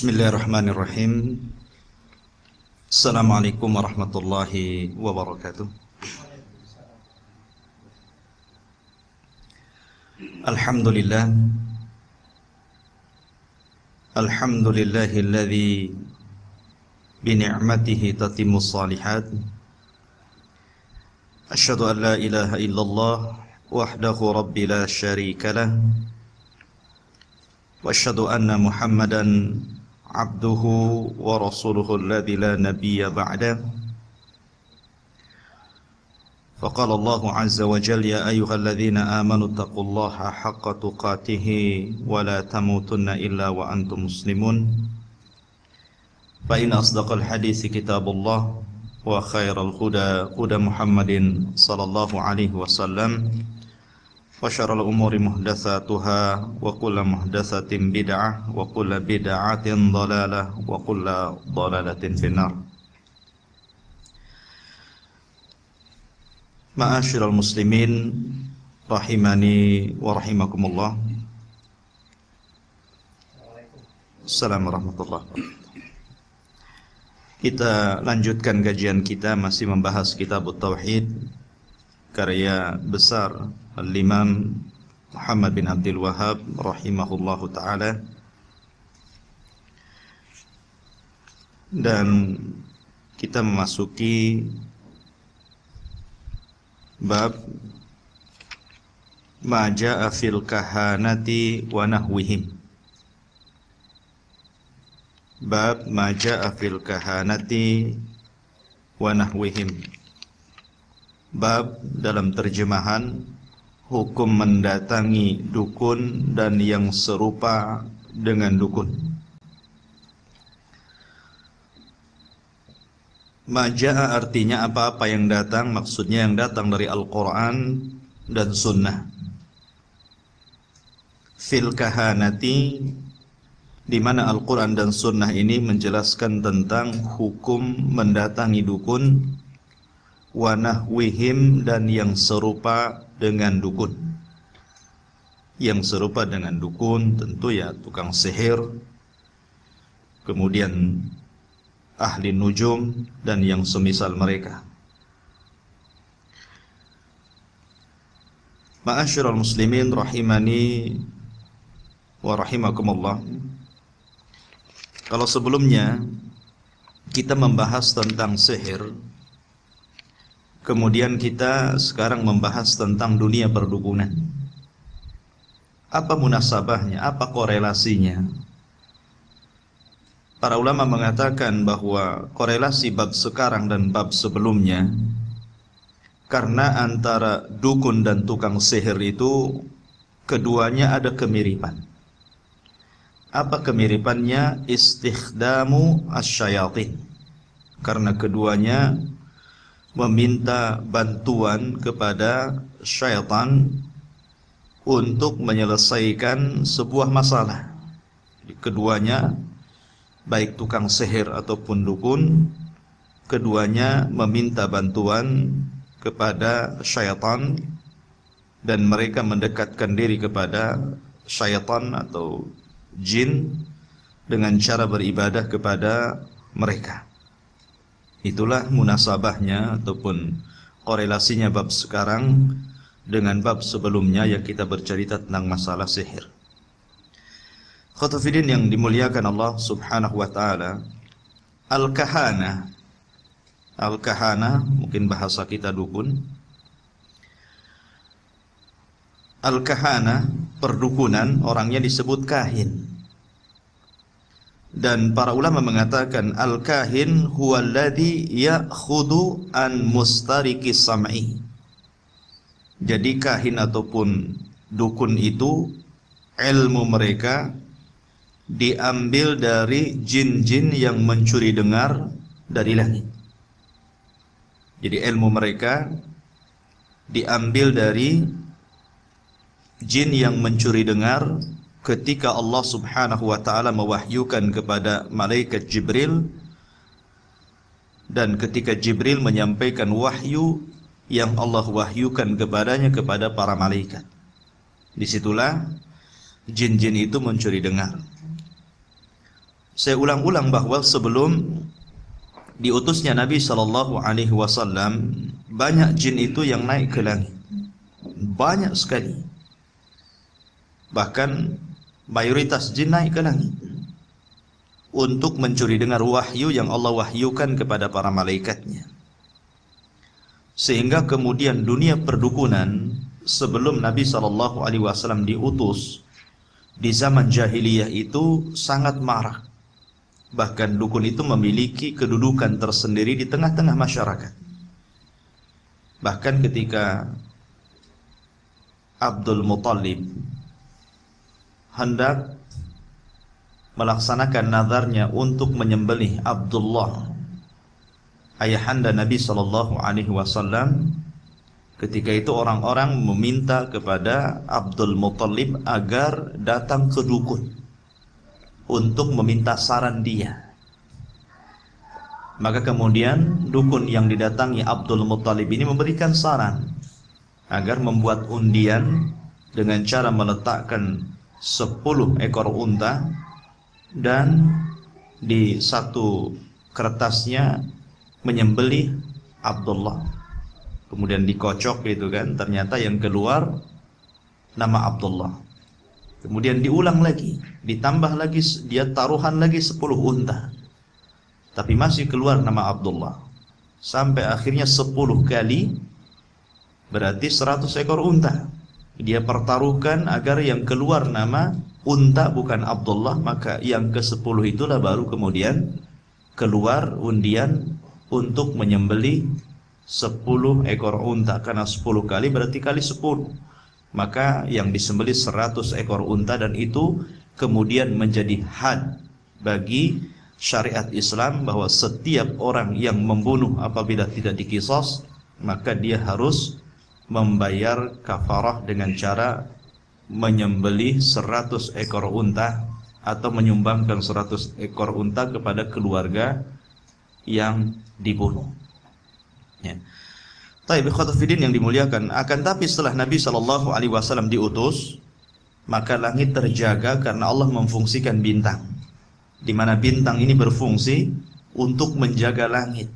Bismillahirrahmanirrahim. Assalamualaikum warahmatullahi wabarakatuh. Alhamdulillah. Alhamdulillahilladzi bini'matihi tatimmus shalihat. Asyhadu an la ilaha illallah wahdahu rabbi la syarika lah. Wa asyhadu anna Muhammadan abduhu wa rasuluhu alladzi la nabiyya ba'dah. Faqala Allahu azza wa jalla ya ayyuhalladzina amanu taqullaha haqqa tuqatih wa la tamutunna illa wa antum muslimun. Fa in asdaqal hadits kitabullah wa khairal huda huda Muhammadin sallallahu alaihi wasallam. Wa syarrul umuri muhdatsatuha wa kullu muhdatsatin bid'ah wa kullu bid'atin dhalalah wa kullu dhalalatin finnar. Ma'asyiral muslimin rahimani wa rahimakumullah. Assalamualaikum warahmatullahi wabarakatuh. Kita lanjutkan kajian kita masih membahas kitab Tauhid karya besar Al-Imam Muhammad bin Abdul Wahhab rahimahullahu ta'ala. Dan kita memasuki bab ma jaa'a fil kahanati wa nahwihim. Bab ma jaa'a fil kahanati wa nahwihim. Bab dalam terjemahan hukum mendatangi dukun dan yang serupa dengan dukun. Maja'a artinya apa-apa yang datang, maksudnya yang datang dari Al-Quran dan Sunnah. Fil kahanati, di mana Al-Quran dan Sunnah ini menjelaskan tentang hukum mendatangi dukun, wa nahwihim dan yang serupa dengan dukun. Yang serupa dengan dukun tentu ya tukang sihir, kemudian ahli nujum dan yang semisal mereka. Ma'asyiral muslimin rahimani wa rahimakumullah. Kalau sebelumnya kita membahas tentang sihir, kemudian kita sekarang membahas tentang dunia perdukunan. Apa munasabahnya? Apa korelasinya? Para ulama mengatakan bahwa korelasi bab sekarang dan bab sebelumnya, karena antara dukun dan tukang sihir itu keduanya ada kemiripan. Apa kemiripannya? Istikhdamu asyayatin. Karena keduanya meminta bantuan kepada syaitan untuk menyelesaikan sebuah masalah. Jadi keduanya, baik tukang sihir ataupun dukun, keduanya meminta bantuan kepada syaitan dan mereka mendekatkan diri kepada syaitan atau jin dengan cara beribadah kepada mereka. Itulah munasabahnya ataupun korelasinya bab sekarang dengan bab sebelumnya yang kita bercerita tentang masalah sihir. Khotafidin yang dimuliakan Allah subhanahu wa ta'ala, Al-Kahana. Al-Kahana mungkin bahasa kita dukun. Al-Kahana, perdukunan, orangnya disebut kahin. Dan para ulama mengatakan al-kahin huwallazi ya'khudhu an mustariki sam'i. Jadi kahin ataupun dukun itu ilmu mereka diambil dari jin-jin yang mencuri dengar dari langit. Jadi ilmu mereka diambil dari jin yang mencuri dengar ketika Allah Subhanahu wa taala mewahyukan kepada malaikat Jibril, dan ketika Jibril menyampaikan wahyu yang Allah wahyukan kepadanya kepada para malaikat. Disitulah jin-jin itu mencuri dengar. Saya ulang-ulang bahwa sebelum diutusnya Nabi Shallallahu Alaihi Wasallam, banyak jin itu yang naik ke langit, banyak sekali. Bahkan mayoritas jin naik ke langit untuk mencuri dengar wahyu yang Allah wahyukan kepada para malaikatnya. Sehingga kemudian dunia perdukunan sebelum Nabi Shallallahu Alaihi Wasallam diutus di zaman jahiliyah itu sangat marak. Bahkan dukun itu memiliki kedudukan tersendiri di tengah-tengah masyarakat. Bahkan ketika Abdul Muttalib hendak melaksanakan nazarnya untuk menyembelih Abdullah, ayahanda Nabi Shallallahu Alaihi Wasallam, ketika itu orang-orang meminta kepada Abdul Muttalib agar datang ke dukun untuk meminta saran dia. Maka kemudian dukun yang didatangi Abdul Muttalib ini memberikan saran agar membuat undian dengan cara meletakkan 10 ekor unta, dan di satu kertasnya menyembelih Abdullah. Kemudian dikocok gitu kan, ternyata yang keluar nama Abdullah. Kemudian diulang lagi, ditambah lagi, dia taruhan lagi 10 unta, tapi masih keluar nama Abdullah. Sampai akhirnya 10 kali, berarti 100 ekor unta. Dia pertaruhkan agar yang keluar nama unta bukan Abdullah. Maka yang ke-10 itulah baru kemudian keluar undian untuk menyembelih 10 ekor unta. Karena 10 kali berarti kali 10, maka yang disembelih 100 ekor unta. Dan itu kemudian menjadi had bagi syariat Islam, bahwa setiap orang yang membunuh apabila tidak dikisos, maka dia harus membayar kafarah dengan cara menyembelih 100 ekor unta atau menyumbangkan 100 ekor unta kepada keluarga yang dibunuh. Ya. Taib ikhwatafidin yang dimuliakan. Akan tapi setelah Nabi Shallallahu Alaihi Wasallam diutus, maka langit terjaga karena Allah memfungsikan bintang, di mana bintang ini berfungsi untuk menjaga langit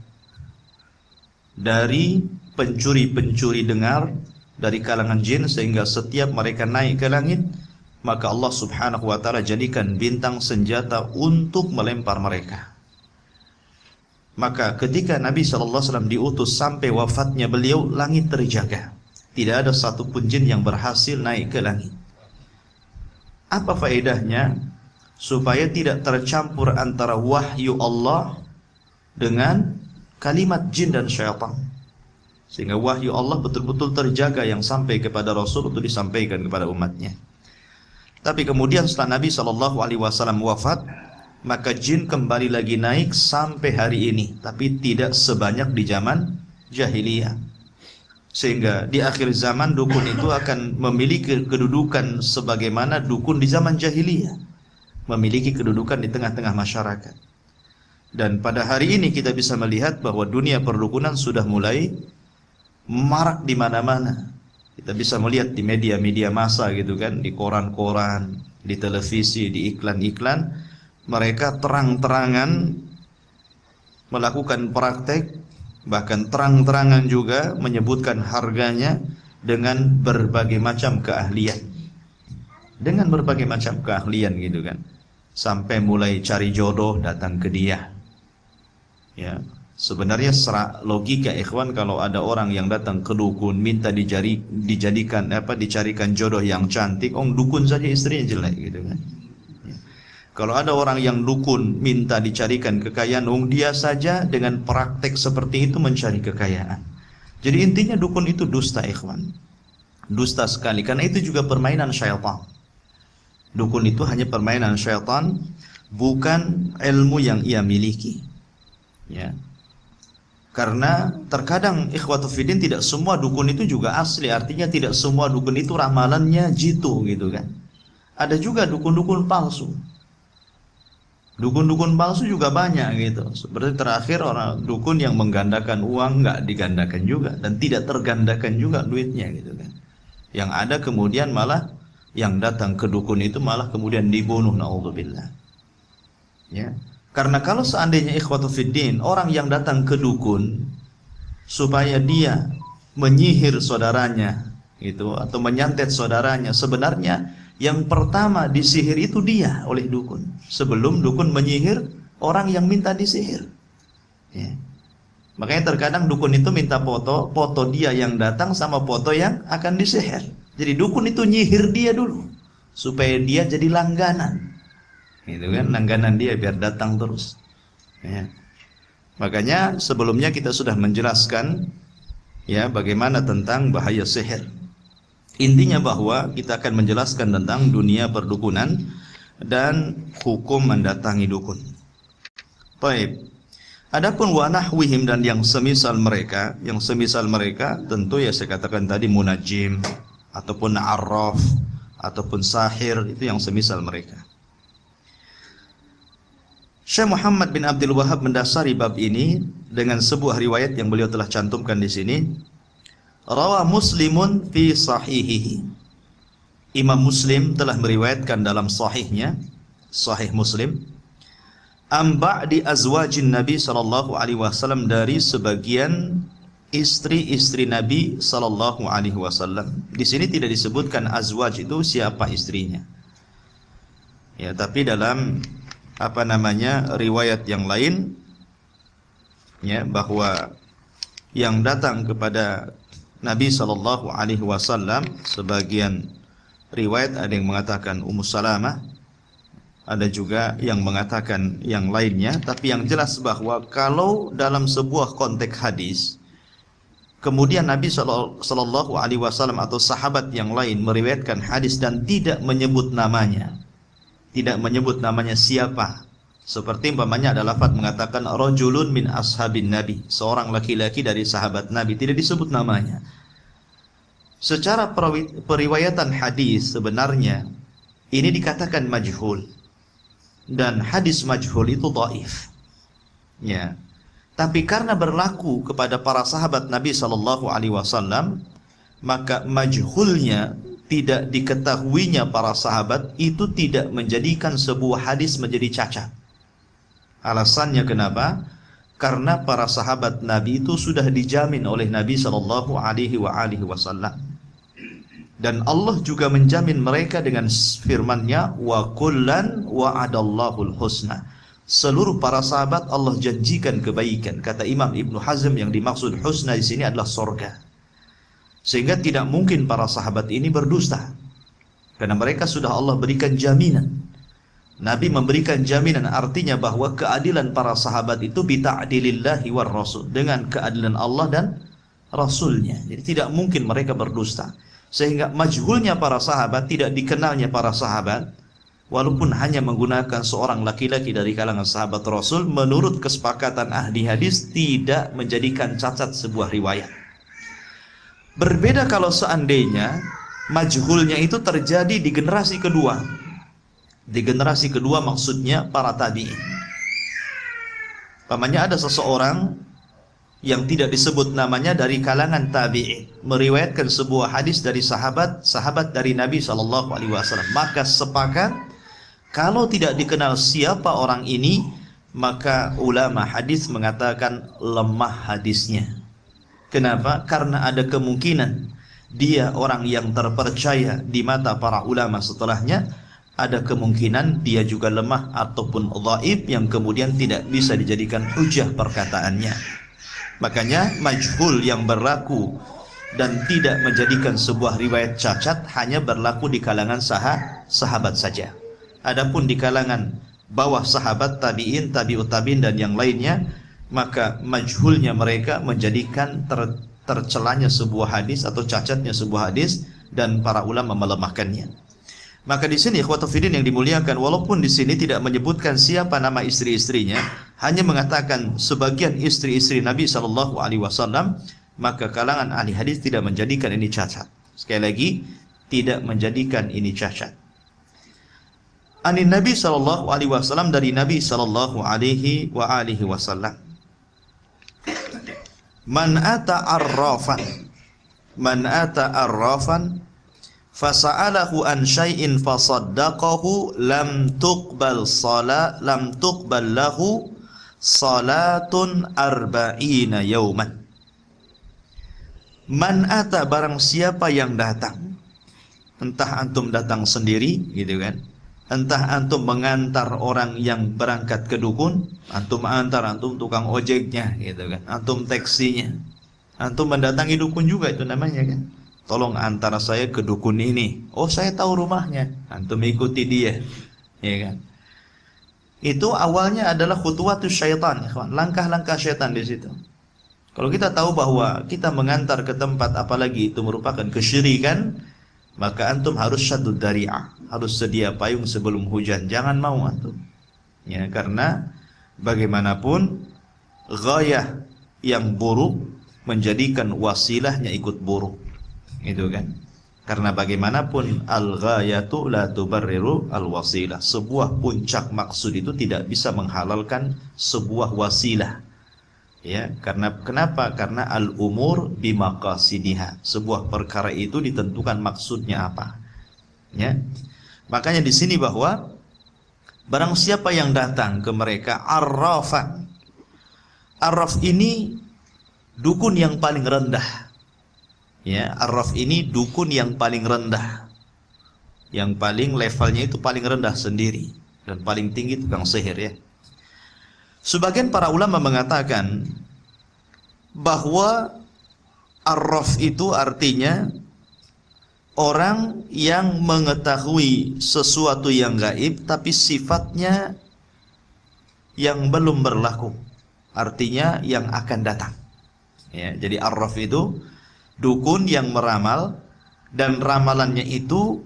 dari pencuri-pencuri dengar dari kalangan jin, sehingga setiap mereka naik ke langit, maka Allah Subhanahu wa taala jadikan bintang senjata untuk melempar mereka. Maka ketika Nabi sallallahu alaihi wasallam diutus sampai wafatnya beliau, langit terjaga. Tidak ada satupun jin yang berhasil naik ke langit. Apa faedahnya? Supaya tidak tercampur antara wahyu Allah dengan kalimat jin dan syaitan, sehingga wahyu Allah betul-betul terjaga yang sampai kepada Rasul untuk disampaikan kepada umatnya. Tapi kemudian setelah Nabi SAW wafat, maka jin kembali lagi naik sampai hari ini, tapi tidak sebanyak di zaman jahiliyah. Sehingga di akhir zaman dukun itu akan memiliki kedudukan sebagaimana dukun di zaman jahiliyah memiliki kedudukan di tengah-tengah masyarakat. Dan pada hari ini kita bisa melihat bahwa dunia perdukunan sudah mulai marak di mana-mana. Kita bisa melihat di media-media massa gitu kan, di koran-koran, di televisi, di iklan-iklan, mereka terang-terangan melakukan praktek, bahkan terang-terangan juga menyebutkan harganya dengan berbagai macam keahlian. Dengan berbagai macam keahlian gitu kan. Sampai mulai cari jodoh datang ke dia. Ya, sebenarnya secara logika ikhwan, kalau ada orang yang datang ke dukun minta dicarikan jodoh yang cantik, dukun saja istrinya jelek gitu kan. Ya. Kalau ada orang yang dukun minta dicarikan kekayaan, dia saja dengan praktek seperti itu mencari kekayaan. Jadi intinya dukun itu dusta ikhwan. dusta sekali, karena itu juga permainan syaitan. Dukun itu hanya permainan syaitan, bukan ilmu yang ia miliki. Ya. Karena terkadang ikhwatu fiddin, tidak semua dukun itu juga asli. Artinya tidak semua dukun itu ramalannya jitu gitu kan. Ada juga dukun-dukun palsu. Dukun-dukun palsu juga banyak gitu. Seperti terakhir orang dukun yang menggandakan uang nggak digandakan juga, dan tidak tergandakan juga duitnya gitu kan. Yang ada kemudian malah yang datang ke dukun itu malah kemudian dibunuh, naudzubillah. Ya. Karena kalau seandainya ikhwatu fiddin, orang yang datang ke dukun supaya dia menyihir saudaranya gitu, atau menyantet saudaranya, sebenarnya yang pertama disihir itu dia oleh dukun, sebelum dukun menyihir orang yang minta disihir. Ya. Makanya terkadang dukun itu minta foto dia yang datang sama foto yang akan disihir. Jadi dukun itu nyihir dia dulu supaya dia jadi langganan. Itu kan langganan dia biar datang terus. Ya. Makanya sebelumnya kita sudah menjelaskan ya bagaimana tentang bahaya sihir. Intinya bahwa kita akan menjelaskan tentang dunia perdukunan dan hukum mendatangi dukun. Baik. Adapun wa nahwihim dan yang semisal mereka tentu ya saya katakan tadi munajim ataupun arraf ataupun sahir, itu yang semisal mereka. Syekh Muhammad bin Abdul Wahhab mendasari bab ini dengan sebuah riwayat yang beliau telah cantumkan di sini. Rawa Muslimun fi sahihihi. Imam Muslim telah meriwayatkan dalam sahihnya, Sahih Muslim, am ba'di azwajin Nabi sallallahu alaihi wasallam, dari sebagian istri-istri Nabi sallallahu alaihi wasallam. Di sini tidak disebutkan azwaj itu siapa istrinya. Ya, tapi dalam riwayat yang lain ya, bahwa yang datang kepada Nabi sallallahu alaihi wasallam, sebagian riwayat ada yang mengatakan Ummu Salamah, ada juga yang mengatakan yang lainnya, tapi yang jelas bahwa kalau dalam sebuah konteks hadis kemudian Nabi sallallahu alaihi wasallam atau sahabat yang lain meriwayatkan hadis dan tidak menyebut namanya, siapa, seperti umpamanya ada lafaz mengatakan rajulun min ashabin Nabi, seorang laki-laki dari sahabat Nabi, tidak disebut namanya. Secara periwayatan hadis sebenarnya ini dikatakan majhul, dan hadis majhul itu dhaif. Ya. Tapi karena berlaku kepada para sahabat Nabi sallallahu alaihi wasallam, maka majhulnya, tidak diketahuinya para sahabat, itu tidak menjadikan sebuah hadis menjadi cacat. Alasannya kenapa? Karena para sahabat Nabi itu sudah dijamin oleh Nabi sallallahu alaihi wasallam. Dan Allah juga menjamin mereka dengan firman-Nya, wa kullan wa'adallahul husna. Seluruh para sahabat Allah janjikan kebaikan. Kata Imam Ibnu Hazm, yang dimaksud husna di sini adalah surga. Sehingga tidak mungkin para sahabat ini berdusta, karena mereka sudah Allah berikan jaminan. Nabi memberikan jaminan, artinya bahwa keadilan para sahabat itu bita'dilillahi war rasul, dengan keadilan Allah dan Rasulnya. Jadi tidak mungkin mereka berdusta. Sehingga majhulnya para sahabat, tidak dikenalnya para sahabat, walaupun hanya menggunakan seorang laki-laki dari kalangan sahabat Rasul, menurut kesepakatan ahli hadis tidak menjadikan cacat sebuah riwayat. Berbeda kalau seandainya majhulnya itu terjadi di generasi kedua. Di generasi kedua maksudnya para tabi'in. Pamannya ada seseorang yang tidak disebut namanya dari kalangan tabi'in meriwayatkan sebuah hadis dari sahabat dari Nabi sallallahu alaihi wasallam, maka sepakat kalau tidak dikenal siapa orang ini, maka ulama hadis mengatakan lemah hadisnya. Kenapa? Karena ada kemungkinan dia orang yang terpercaya di mata para ulama setelahnya, ada kemungkinan dia juga lemah ataupun dhaif yang kemudian tidak bisa dijadikan hujah perkataannya. Makanya majhul yang berlaku dan tidak menjadikan sebuah riwayat cacat hanya berlaku di kalangan sahabat saja. Adapun di kalangan bawah sahabat, tabi'in, tabi'ut tabi'in dan yang lainnya, maka majhulnya mereka menjadikan tercelanya sebuah hadis atau cacatnya sebuah hadis dan para ulama melemahkannya. Maka di sini ikhwatul fillah yang dimuliakan, walaupun di sini tidak menyebutkan siapa nama istri-istrinya, hanya mengatakan sebagian istri-istri Nabi sallallahu alaihi wasallam, maka kalangan ahli hadis tidak menjadikan ini cacat. Sekali lagi, tidak menjadikan ini cacat. Ani Nabi sallallahu alaihi wasallam, dari Nabi sallallahu alaihi wasallam, man ata arrafan fasa'alahu an syai'in fasaddaqahu lam tuqbal lahu salatun arba'ina yauman. Man ata, barang siapa yang datang, entah antum datang sendiri gitu kan, entah antum mengantar orang yang berangkat ke dukun, antum antar, antum tukang ojeknya gitu kan, antum taksinya, antum mendatangi dukun juga, itu namanya kan, tolong antar saya ke dukun ini. Oh, saya tahu rumahnya. Antum ikuti dia, ya kan? Itu awalnya adalah khutuwatus syaitan, ikhwan. Langkah-langkah syaitan di situ. Kalau kita tahu bahwa kita mengantar ke tempat, apalagi itu merupakan kesyirikan, maka antum harus syaddud dari'ah, harus sedia payung sebelum hujan. Jangan mau antum. Ya, karena bagaimanapun ghayah yang buruk menjadikan wasilahnya ikut buruk. Itu kan, karena bagaimanapun al-ghayatu la tubarriru al-wasilah. Sebuah puncak maksud itu tidak bisa menghalalkan sebuah wasilah. Ya, karena kenapa? Karena al-umur bimaqasidiha. Sebuah perkara itu ditentukan maksudnya apa. Ya. Makanya di sini bahwa barang siapa yang datang ke mereka arrafan. Arraf ini dukun yang paling rendah. Ya, arraf ini dukun yang paling rendah, yang paling levelnya itu paling rendah sendiri, dan paling tinggi tukang sihir ya. Sebagian para ulama mengatakan bahwa arraf itu artinya orang yang mengetahui sesuatu yang gaib tapi sifatnya yang belum berlaku, artinya yang akan datang. Ya, jadi arraf itu dukun yang meramal, dan ramalannya itu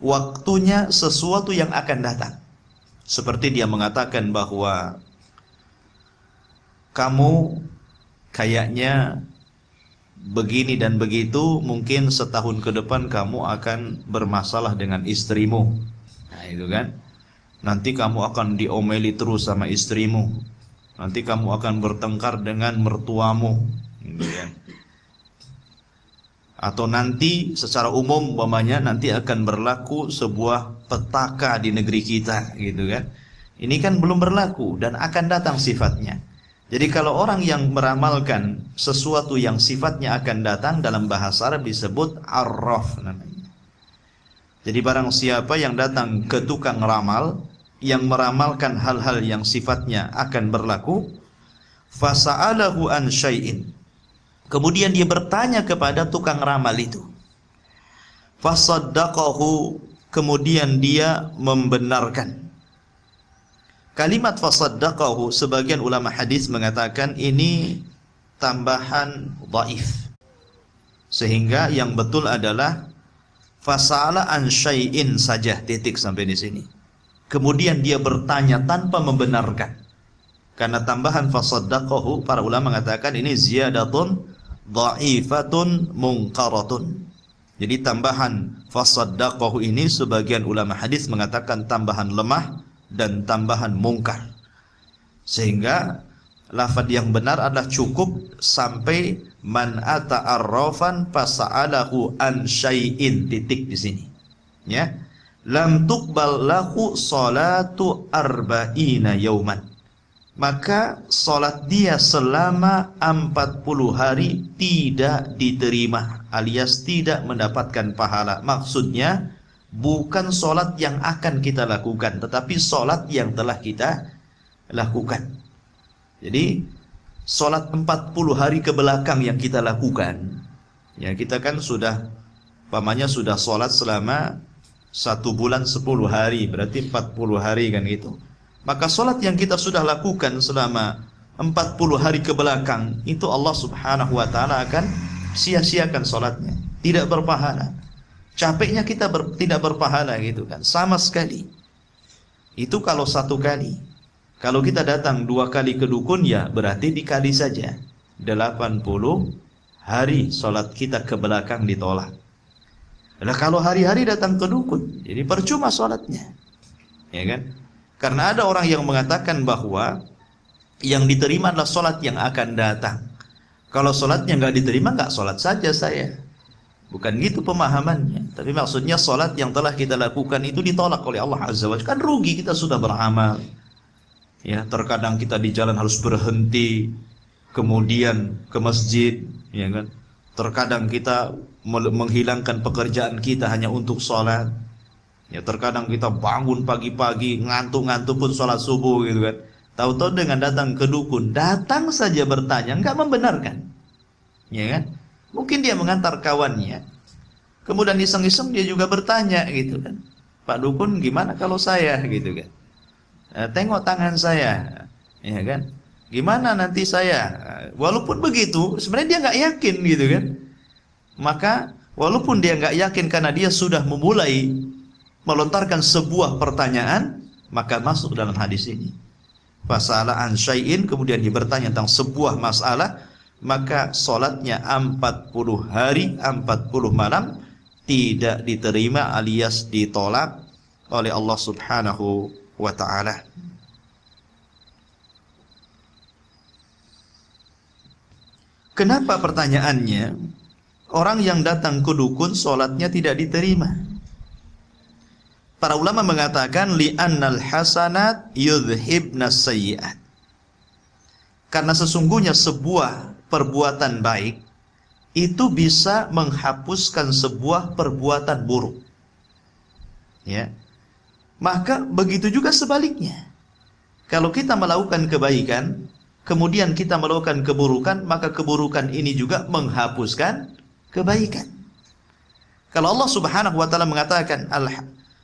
waktunya sesuatu yang akan datang. Seperti dia mengatakan bahwa kamu kayaknya begini dan begitu, mungkin setahun ke depan kamu akan bermasalah dengan istrimu. Nah itu kan, nanti kamu akan diomeli terus sama istrimu, nanti kamu akan bertengkar dengan mertuamu, gitu kan. Atau nanti secara umum umpamanya nanti akan berlaku sebuah petaka di negeri kita, gitu kan. Ini kan belum berlaku dan akan datang sifatnya. Jadi kalau orang yang meramalkan sesuatu yang sifatnya akan datang, dalam bahasa Arab disebut arraf namanya. Jadi barang siapa yang datang ke tukang ramal yang meramalkan hal-hal yang sifatnya akan berlaku, fasa'alahu an syai'in, kemudian dia bertanya kepada tukang ramal itu, fasaddaqahu, kemudian dia membenarkan. Kalimat fasaddaqahu, sebagian ulama hadis mengatakan ini tambahan dhaif, sehingga yang betul adalah fasa'ala an syai'in saja, titik sampai di sini. Kemudian dia bertanya tanpa membenarkan. Karena tambahan fasaddaqahu, para ulama mengatakan ini ziyadatun dha'ifatun munqaratun. Jadi tambahan fasaddaqahu ini sebagian ulama hadis mengatakan tambahan lemah dan tambahan mungkar. Sehingga lafaz yang benar adalah cukup sampai man ata arrafan fasa'alahu an syai'in, titik di sini. Ya. Lam tuqbal lahu salatu arba'ina yauman. Maka salat dia selama 40 hari tidak diterima, alias tidak mendapatkan pahala. Maksudnya bukan salat yang akan kita lakukan, tetapi salat yang telah kita lakukan. Jadi salat 40 hari ke belakang yang kita lakukan, ya kita kan sudah pamannya sudah salat selama 1 bulan 10 hari, berarti 40 hari kan gitu. Maka salat yang kita sudah lakukan selama 40 hari ke belakang itu Allah Subhanahu wa taala akan sia-siakan salatnya, tidak berpahala. Capeknya kita tidak berpahala gitu kan, sama sekali. Itu kalau satu kali. Kalau kita datang 2 kali ke dukun, ya berarti dikali saja. 80 hari sholat kita ke belakang ditolak. Nah, kalau hari-hari datang ke dukun, jadi percuma sholatnya, ya kan? Karena ada orang yang mengatakan bahwa yang diterima adalah sholat yang akan datang. Kalau sholatnya nggak diterima, nggak sholat saja saya. Bukan gitu pemahamannya. Tapi maksudnya sholat yang telah kita lakukan itu ditolak oleh Allah Azza wa Jalla. Kan rugi, kita sudah beramal. Ya, terkadang kita di jalan harus berhenti, kemudian ke masjid, ya kan? Terkadang kita menghilangkan pekerjaan kita hanya untuk sholat. Ya, terkadang kita bangun pagi-pagi, ngantuk-ngantuk pun sholat subuh gitu kan. Tahu-tahu dengan datang ke dukun, datang saja bertanya, enggak membenarkan. Ya kan? Mungkin dia mengantar kawannya. Kemudian iseng-iseng dia juga bertanya gitu kan. Pak dukun, gimana kalau saya gitu kan? Tengok tangan saya. Ya kan? Gimana nanti saya? Walaupun begitu, sebenarnya dia nggak yakin gitu kan. Maka walaupun dia nggak yakin karena dia sudah memulai melontarkan sebuah pertanyaan, maka masuk dalam hadis ini. Fasala an syai'in, kemudian dia bertanya tentang sebuah masalah, maka sholatnya 40 hari 40 malam tidak diterima alias ditolak oleh Allah Subhanahu wa ta'ala. Kenapa pertanyaannya orang yang datang ke dukun sholatnya tidak diterima? Para ulama mengatakan li'annal hasanat yudhibnas sayyi'at. Karena sesungguhnya sebuah perbuatan baik itu bisa menghapuskan sebuah perbuatan buruk. Ya. Maka begitu juga sebaliknya. Kalau kita melakukan kebaikan, kemudian kita melakukan keburukan, maka keburukan ini juga menghapuskan kebaikan. Kalau Allah Subhanahu wa taala mengatakan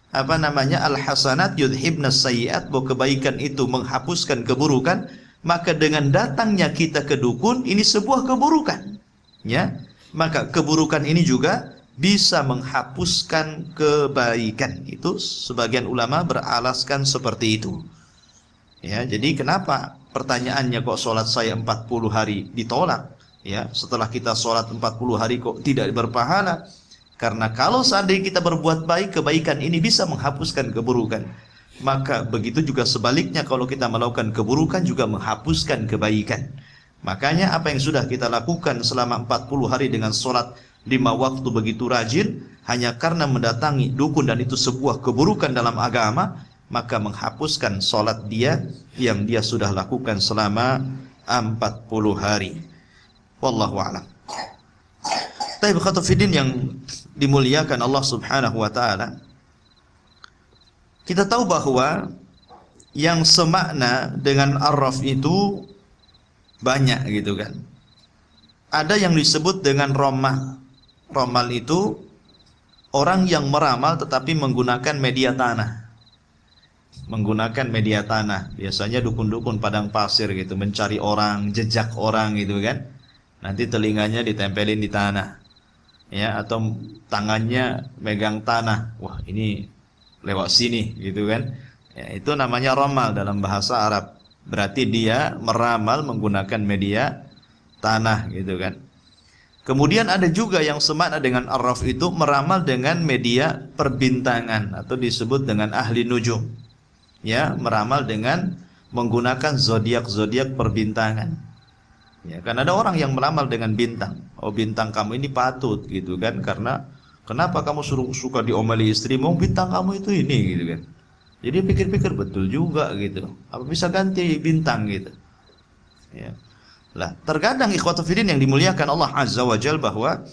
al-hasanat yudhibnas sayyi'at, bahwa kebaikan itu menghapuskan keburukan, maka dengan datangnya kita ke dukun ini sebuah keburukan. Ya, maka keburukan ini juga bisa menghapuskan kebaikan. Itu sebagian ulama beralaskan seperti itu. Ya, jadi kenapa pertanyaannya kok sholat saya 40 hari ditolak? Ya, setelah kita sholat 40 hari kok tidak berpahala? Karena kalau seandainya kita berbuat baik, kebaikan ini bisa menghapuskan keburukan. Maka begitu juga sebaliknya, kalau kita melakukan keburukan juga menghapuskan kebaikan. Makanya apa yang sudah kita lakukan selama 40 hari dengan sholat 5 waktu begitu rajin, hanya karena mendatangi dukun dan itu sebuah keburukan dalam agama, maka menghapuskan sholat dia yang dia sudah lakukan selama 40 hari. Wallahu a'lam. Taib khatafidin yang dimuliakan Allah Subhanahu wa ta'ala, kita tahu bahwa yang semakna dengan arraf itu banyak gitu kan. Ada yang disebut dengan romal. Romal itu orang yang meramal tetapi menggunakan media tanah. Menggunakan media tanah. Biasanya dukun-dukun padang pasir gitu, mencari orang, jejak orang gitu kan. Nanti telinganya ditempelin di tanah. Ya, atau tangannya megang tanah. Wah, ini lewat sini gitu kan. Ya, itu namanya ramal dalam bahasa Arab. Berarti dia meramal menggunakan media tanah gitu kan. Kemudian ada juga yang semakna dengan arraf itu meramal dengan media perbintangan atau disebut dengan ahli nujum. Ya, meramal dengan menggunakan zodiak-zodiak perbintangan. Ya, kan ada orang yang meramal dengan bintang. Oh, bintang kamu ini patut gitu kan, karena kenapa kamu suka diomeli istrimu? Bintang kamu itu ini gitu kan. Jadi pikir-pikir betul juga gitu. Apa bisa ganti bintang gitu? Ya. Lah, terkadang ikhwatu fillah yang dimuliakan Allah Azza wa Jalla, bahwa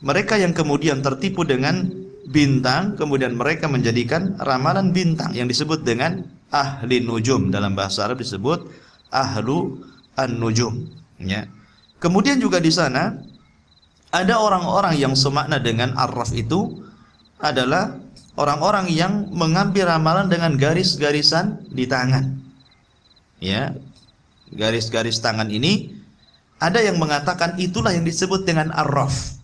mereka yang kemudian tertipu dengan bintang, kemudian mereka menjadikan ramalan bintang yang disebut dengan ahli nujum, dalam bahasa Arab disebut ahlu an-nujum. Ya. Kemudian juga di sana ada orang-orang yang semakna dengan arraf itu adalah orang-orang yang mengambil ramalan dengan garis-garisan di tangan. Ya. Garis-garis tangan ini ada yang mengatakan itulah yang disebut dengan arraf.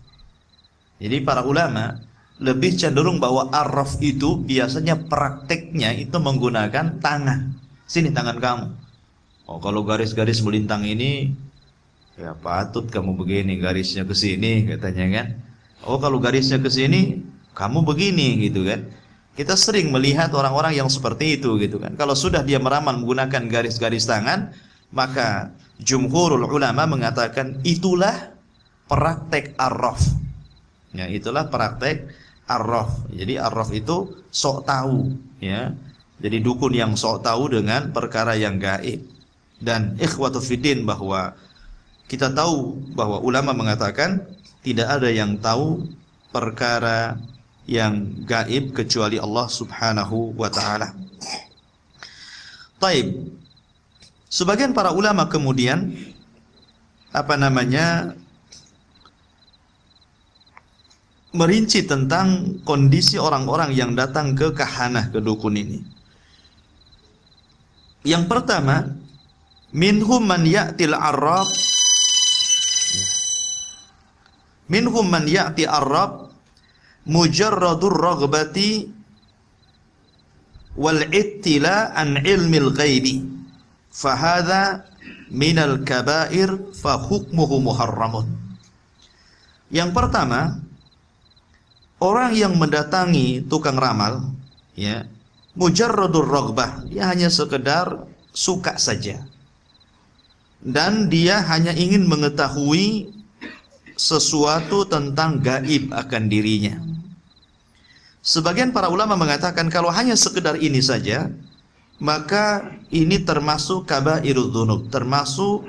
Jadi para ulama lebih cenderung bahwa arraf itu biasanya prakteknya itu menggunakan tangan. Sini tangan kamu. Oh, kalau garis-garis melintang ini, ya patut kamu begini, garisnya ke sini katanya kan. Oh, kalau garisnya ke sini, kamu begini gitu kan. Kita sering melihat orang-orang yang seperti itu gitu kan. Kalau sudah dia meramal menggunakan garis-garis tangan, maka jumhurul ulama mengatakan itulah praktek arraf. Ya, itulah praktek arraf. Jadi arraf itu sok tahu, ya. Jadi dukun yang sok tahu dengan perkara yang gaib. Dan ikhwatu fiddin, bahwa kita tahu bahwa ulama mengatakan tidak ada yang tahu perkara yang gaib kecuali Allah Subhanahu wa taala. Taib. Sebagian para ulama kemudian merinci tentang kondisi orang-orang yang datang ke kahanah, ke dukun ini. Yang pertama, minhum man ya'til arraf, minhum man ya'ti arraf mujarradur raghbati wal ittila an ilmil ghaibi fahadha minal kabair fa hukmuhu muharramun. Yang pertama, orang yang mendatangi tukang ramal, ya, mujarradur raghbah, dia hanya sekedar suka saja, dan dia hanya ingin mengetahui sesuatu tentang gaib akan dirinya. Sebagian para ulama mengatakan kalau hanya sekedar ini saja, maka ini termasuk kabairudz dzunub, termasuk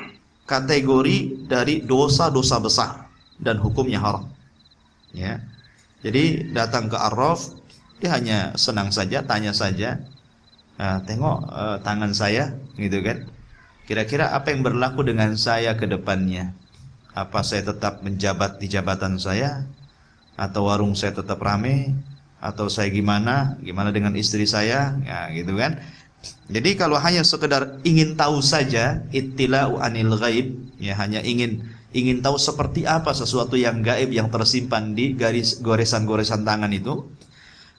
kategori dari dosa-dosa besar dan hukumnya haram. Ya. Jadi datang ke arraf, dia hanya senang saja, tanya saja, tengok tangan saya, gitu kan. Kira-kira apa yang berlaku dengan saya ke depannya? Apa saya tetap menjabat di jabatan saya? Atau warung saya tetap rame? Atau saya gimana dengan istri saya, ya gitu kan. Jadi kalau hanya sekedar ingin tahu saja, ittila'u anil ghaib, ya, hanya ingin tahu seperti apa sesuatu yang gaib yang tersimpan di goresan-goresan tangan itu,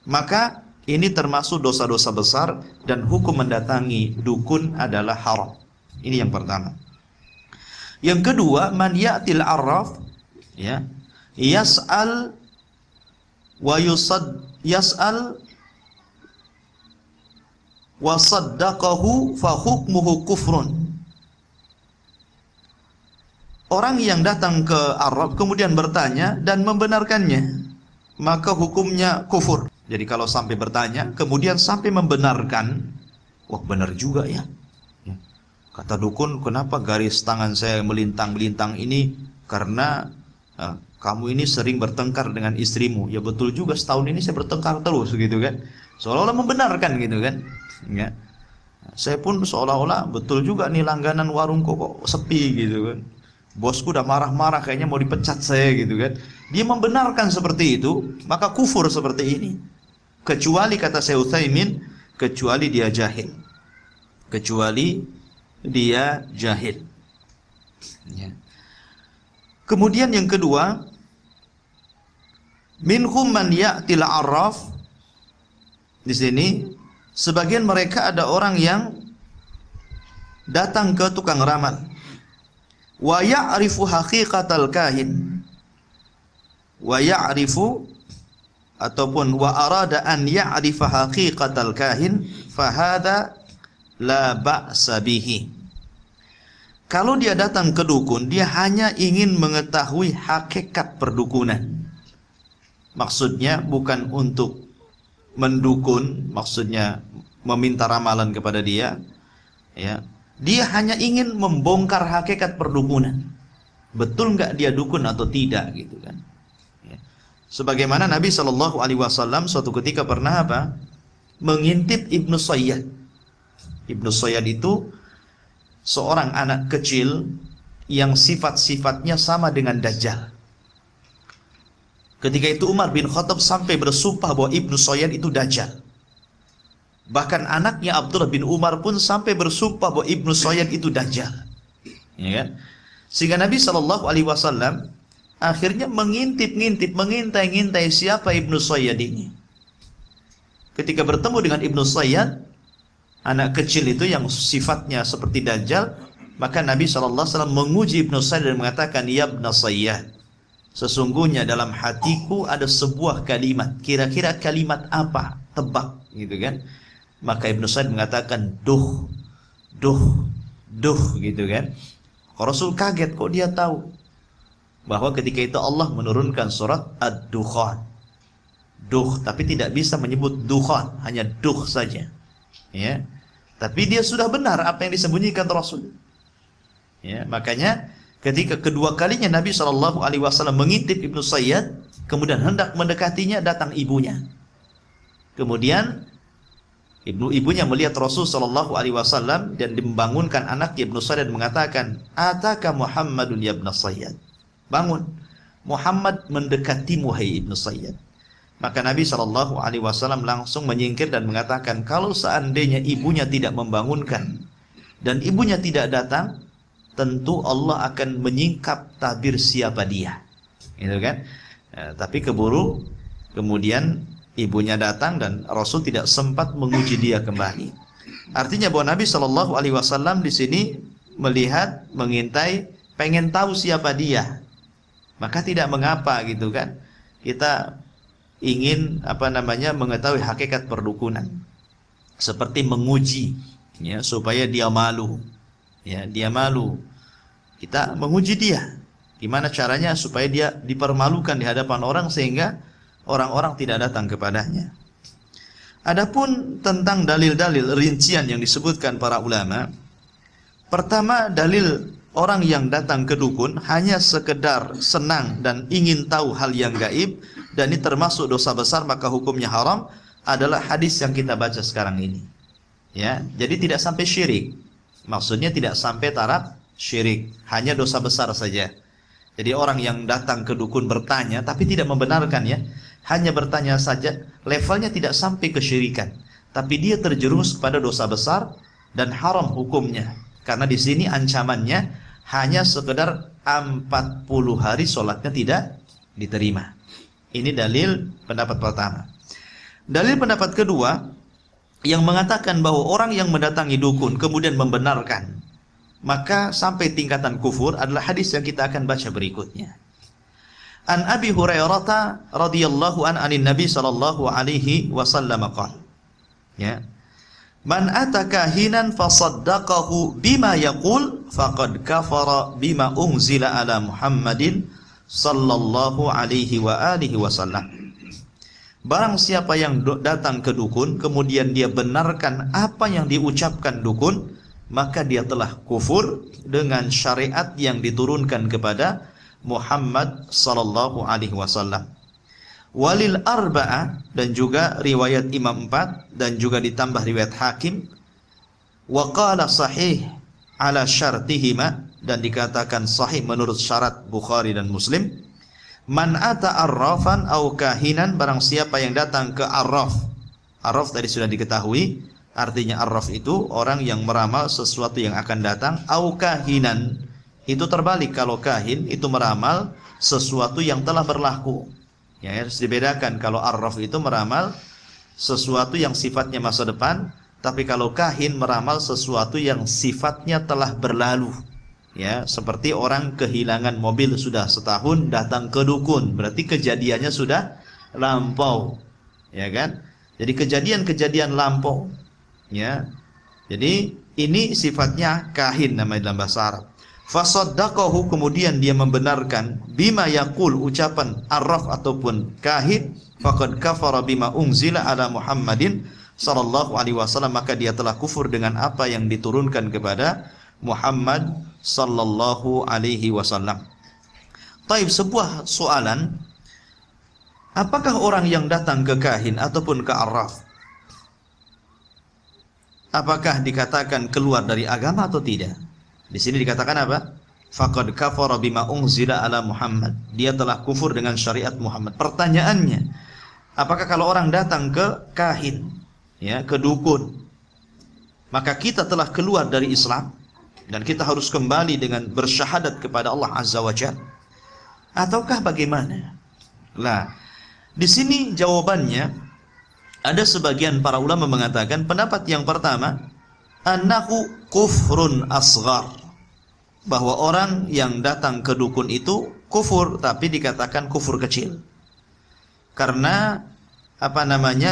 maka ini termasuk dosa-dosa besar dan hukum mendatangi dukun adalah haram. Ini yang pertama. Yang kedua, man ya'til arraf, ya, yas'al wa saddaqahu fa hukmuhu kufrun. Orang yang datang ke arraf kemudian bertanya dan membenarkannya, maka hukumnya kufur. Jadi kalau sampai bertanya kemudian sampai membenarkan, wah benar juga ya. Kata dukun, kenapa garis tangan saya melintang-melintang ini? Karena kamu ini sering bertengkar dengan istrimu. Ya betul juga, setahun ini saya bertengkar terus gitu kan. Seolah-olah membenarkan gitu kan. Ya. Saya pun seolah-olah betul juga nih, langganan warung kok sepi gitu kan. Bosku udah marah-marah, kayaknya mau dipecat saya gitu kan. Dia membenarkan seperti itu, maka kufur seperti ini. Kecuali, kata Syekh Utsaimin, kecuali dia jahil. Kecuali dia jahil. Ya. Kemudian yang kedua, minhum man ya'til arraf. Di sini sebagian mereka ada orang yang datang ke tukang ramal, wa ya'rifu haqiqatal kahin, wa ya'rifu ataupun wa arada an ya'rifa haqiqatal kahin, fa hadza la ba'sa bihi. Kalau dia datang ke dukun, dia hanya ingin mengetahui hakikat perdukunan. Maksudnya bukan untuk mendukun, maksudnya meminta ramalan kepada dia, ya. Dia hanya ingin membongkar hakikat perdukunan. Betul nggak dia dukun atau tidak gitu kan. Ya. Sebagaimana Nabi Shallallahu alaihi wasallam suatu ketika pernah mengintip Ibnu Sayyad. Ibnu Sayyad itu seorang anak kecil yang sifat-sifatnya sama dengan Dajjal. Ketika itu Umar bin Khattab sampai bersumpah bahwa Ibnu Sayyad itu Dajjal. Bahkan anaknya Abdullah bin Umar pun sampai bersumpah bahwa Ibnu Sayyad itu Dajjal. Ya kan? Sehingga Nabi SAW akhirnya mengintip-ngintip, mengintai-ngintai siapa Ibnu Sayyad ini. Ketika bertemu dengan Ibnu Sayyad, anak kecil itu yang sifatnya seperti Dajjal, maka Nabi SAW menguji Ibnu Sayyad dan mengatakan, ya Ibnu Sayyad, sesungguhnya dalam hatiku ada sebuah kalimat. Kira-kira kalimat apa? Tebak, gitu kan? Maka Ibnu Sayyad mengatakan, duh, gitu kan? Rasul kaget, kok dia tahu bahwa ketika itu Allah menurunkan surat Ad-Dukhan. Duh, tapi tidak bisa menyebut dukhan, hanya duh saja. Ya. Tapi dia sudah benar apa yang disembunyikan Rasul. Ya, makanya ketika kedua kalinya Nabi SAW mengintip Ibnu Sayyad, kemudian hendak mendekatinya, datang ibunya. Kemudian ibunya melihat Rasul SAW dan membangunkan anak Ibnu Sayyad dan mengatakan, ataka Muhammadun ya Ibnu Sayyad. Bangun, Muhammad mendekatimu hai Ibnu Sayyad. Maka Nabi SAW langsung menyingkir dan mengatakan, kalau seandainya ibunya tidak membangunkan dan ibunya tidak datang, tentu Allah akan menyingkap tabir siapa dia, gitu kan? Tapi keburu kemudian ibunya datang dan Rasul tidak sempat menguji dia kembali. Artinya bahwa Nabi SAW di sini melihat, mengintai, pengen tahu siapa dia. Maka tidak mengapa, gitu kan? Kita ingin mengetahui hakikat perdukunan, seperti menguji, ya, supaya dia malu, ya, dia malu. Kita menguji dia, gimana caranya supaya dia dipermalukan di hadapan orang sehingga orang-orang tidak datang kepadanya. Adapun tentang dalil-dalil rincian yang disebutkan para ulama, pertama, dalil orang yang datang ke dukun hanya sekedar senang dan ingin tahu hal yang gaib, dan ini termasuk dosa besar, maka hukumnya haram, adalah hadis yang kita baca sekarang ini. Ya, jadi tidak sampai syirik. Maksudnya tidak sampai taraf syirik, hanya dosa besar saja. Jadi orang yang datang ke dukun bertanya tapi tidak membenarkan, ya, hanya bertanya saja, levelnya tidak sampai kesyirikan, tapi dia terjerumus kepada dosa besar dan haram hukumnya. Karena di sini ancamannya hanya sekedar 40 hari sholatnya tidak diterima. Ini dalil pendapat pertama. Dalil pendapat kedua yang mengatakan bahwa orang yang mendatangi dukun kemudian membenarkan, maka sampai tingkatan kufur, adalah hadis yang kita akan baca berikutnya. An Abi Hurairah radhiyallahu anin Nabi sallallahu alaihi wasallam qala, ya, man ataka hinan fasaddaqahu bima yaqul faqad kafara bima unzila ala Muhammadin sallallahu alaihi wa alihi wasallam. Barang siapa yang datang ke dukun kemudian dia benarkan apa yang diucapkan dukun, maka dia telah kufur dengan syariat yang diturunkan kepada Muhammad sallallahu alaihi wasallam. Walil arba'ah, dan juga riwayat Imam 4, dan juga ditambah riwayat Hakim. Wa qala sahih ala syartihima, dan dikatakan sahih menurut syarat Bukhari dan Muslim. Man ata arrafan au kahinan, barang siapa yang datang ke arraf. Arraf tadi sudah diketahui, artinya arraf itu orang yang meramal sesuatu yang akan datang. Au kahinan, itu terbalik, kalau kahin itu meramal sesuatu yang telah berlaku. Ya, harus dibedakan. Kalau arraf itu meramal sesuatu yang sifatnya masa depan, tapi kalau kahin meramal sesuatu yang sifatnya telah berlalu. Ya, seperti orang kehilangan mobil sudah setahun, datang ke dukun, berarti kejadiannya sudah lampau, ya kan? Jadi kejadian-kejadian lampau, ya. Jadi ini sifatnya kahin namanya dalam bahasa Arab. Fasaddaqahu, kemudian dia membenarkan bima yaqul, ucapan arraf ataupun kahin, faqad kafara bima unzila ala Muhammadin sallallahu alaihi wasallam, maka dia telah kufur dengan apa yang diturunkan kepada Muhammad sallallahu alaihi wasallam. Taib, sebuah soalan, apakah orang yang datang ke kahin ataupun ke arraf, apakah dikatakan keluar dari agama atau tidak? Di sini dikatakan apa? Faqad kafara bima unzila ala Muhammad. Dia telah kufur dengan syariat Muhammad. Pertanyaannya, apakah kalau orang datang ke kahin, ya, ke dukun, maka kita telah keluar dari Islam dan kita harus kembali dengan bersyahadat kepada Allah Azza wa Jalla? ataukah bagaimana? Lah, di sini jawabannya ada sebagian para ulama mengatakan pendapat yang pertama, annahu kufrun asghar, bahwa orang yang datang ke dukun itu kufur, tapi dikatakan kufur kecil. Karena